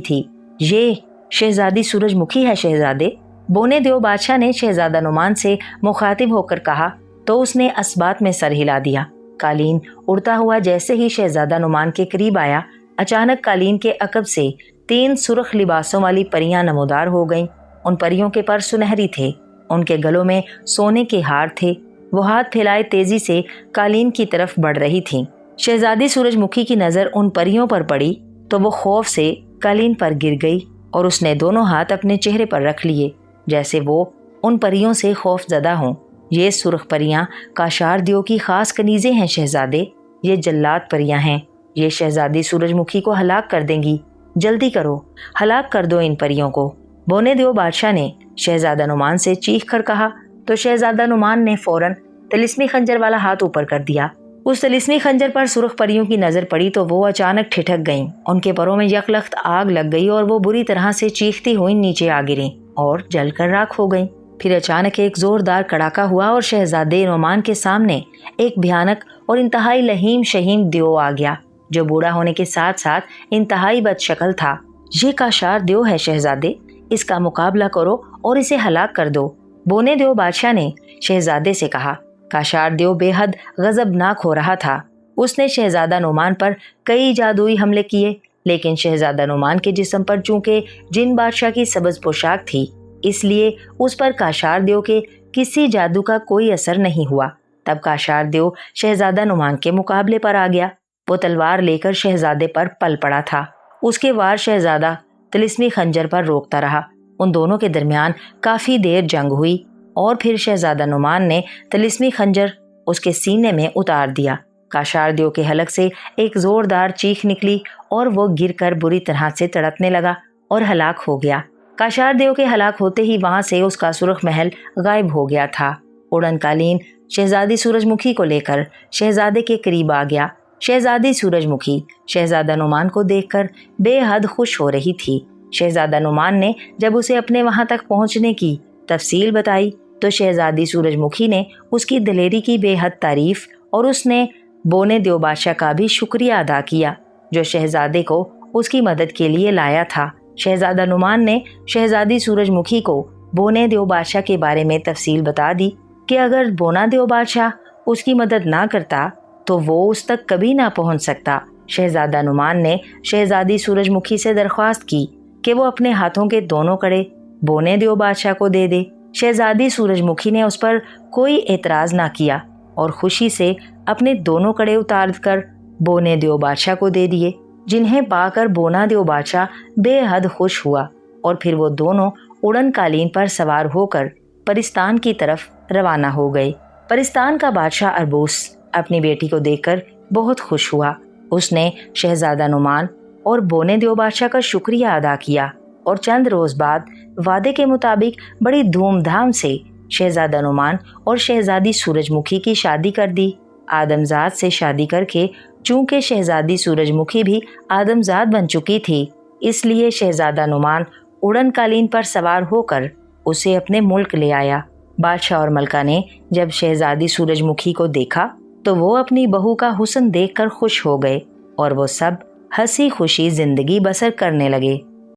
थी। ये शहजादी सूरजमुखी है शहजादे, बोने देओ बादशाह ने शहजादा नुमान से मुखातिब होकर कहा। तो उसने असबात में सर हिला दिया। कालीन उड़ता हुआ जैसे ही शहजादा नुमान के करीब आया, अचानक कालीन के अकब से 3 सुर्ख लिबासों वाली परियां नमूदार हो गईं। उन परियों के पर सुनहरी थे, उनके गलों में सोने के हार थे। वो हाथ फैलाए तेजी से कालीन की तरफ बढ़ रही थीं। शहजादी सूरजमुखी की नजर उन परियों पर पड़ी तो वो खौफ से कालीन पर गिर गई और उसने दोनों हाथ अपने चेहरे पर रख लिए जैसे वो उन परियों से खौफजदा हों। ये सुर्ख परियां काशार दियो की खास कनीज़ें हैं शहजादे, ये जल्लाद परियां हैं। ये शहजादी सूरजमुखी को हलाक कर देंगी, जल्दी करो, हलाक कर दो इन परियों को, बोने देओ बादशाह ने शहजादा नुमान से चीख कर कहा। तो शहजादा नुमान ने फौरन तिलिस्मी खंजर वाला हाथ ऊपर कर दिया। उस तिलिस्मी खंजर पर सुर्ख परियों की नजर पड़ी तो वो अचानक ठिठक गईं। उनके परों में यकलख्त आग लग गई और वो बुरी तरह से चीखती हुई नीचे आ गिरीं और जलकर राख हो गईं। फिर अचानक एक जोरदार कड़ाका हुआ और शहजादे नुमान के सामने एक भयानक और इंतहाई लहीम शहीम देव आ गया, जो बूढ़ा होने के साथ साथ इंतहाई बदशक्ल था। ये काशार देव है शहजादे, इसका मुकाबला करो और इसे हलाक कर दो, बोने देओ बादशाह ने शहजादे से कहा। काशार देव बेहद गजबनाक हो रहा था। उसने शहजादा नुमान पर कई जादुई हमले किए, लेकिन शहजादा नुमान के जिस्म पर चूंकि जिन बादशाह की सब्ज पोशाक थी, इसलिए उस पर काशार देव के किसी जादू का कोई असर नहीं हुआ। तब काशार देव शहजादा नुमान के मुकाबले पर आ गया। वो तलवार लेकर शहजादे पर पल पड़ा था। उसके वार शहजादा तिलिस्मी खंजर पर रोकता रहा। उन दोनों के दरमियान काफी देर जंग हुई और फिर शहजादा नुमान ने तिलिस्मी खंजर उसके सीने में उतार दिया। काशार देव के हलक से एक जोरदार चीख निकली और वो गिरकर बुरी तरह से तड़पने लगा और हलाक हो गया। काशार देव के हलाक होते ही वहां से उसका सुर्ख महल गायब हो गया था। उड़न कालीन शहजादी सूरजमुखी को लेकर शहजादे के करीब आ गया। शहजादी सूरजमुखी शहजादा नुमान को देखकर बेहद खुश हो रही थी। शहजादा नुमान ने जब उसे अपने वहां तक पहुंचने की तफसील बताई तो शहजादी सूरजमुखी ने उसकी दिलेरी की बेहद तारीफ और उसने बोने देओ बादशाह का भी शुक्रिया अदा किया, जो शहजादे को उसकी मदद के लिए लाया था। शहजादा नुमान ने शहजादी सूरजमुखी को बोने देओ बादशाह के बारे में तफसील बता दी कि अगर बोना देओ बादशाह उसकी मदद ना करता तो वो उस तक कभी ना पहुंच सकता। शहजादा नुमान ने शहजादी सूरजमुखी से दरख्वास्त की कि वो अपने हाथों के दोनों कड़े बोने देओ बादशाह को दे दे। शहजादी सूरजमुखी ने उस पर कोई एतराज ना किया اور خوشی سے اپنے دونوں کڑے اتار کر بونے دیو بادشاہ کو دے دیے، جنہیں پا کر بونا دیو بادشاہ بے حد خوش ہوا، اور پھر وہ دونوں اڑن قالین پر سوار ہو کر پرستان کی طرف روانہ ہو گئے۔ پرستان کا بادشاہ اربوس اپنی بیٹی کو دیکھ کر بہت خوش ہوا۔ اس نے شہزادہ نعمان اور بونے دیو بادشاہ کا شکریہ ادا کیا اور چند روز بعد وعدے کے مطابق بڑی دھوم دھام سے شہزادہ نعمان اور شہزادی سورج مکھی کی شادی کر دی۔ آدمزاد سے شادی کر کے چونکہ شہزادی سورج مکھی بھی آدمزاد بن چکی تھی، اس لیے شہزادہ نعمان اڑن قالین پر سوار ہو کر اسے اپنے ملک لے آیا۔ بادشاہ اور ملکہ نے جب شہزادی سورج مکھی کو دیکھا تو وہ اپنی بہو کا حسن دیکھ کر خوش ہو گئے اور وہ سب ہنسی خوشی زندگی بسر کرنے لگے۔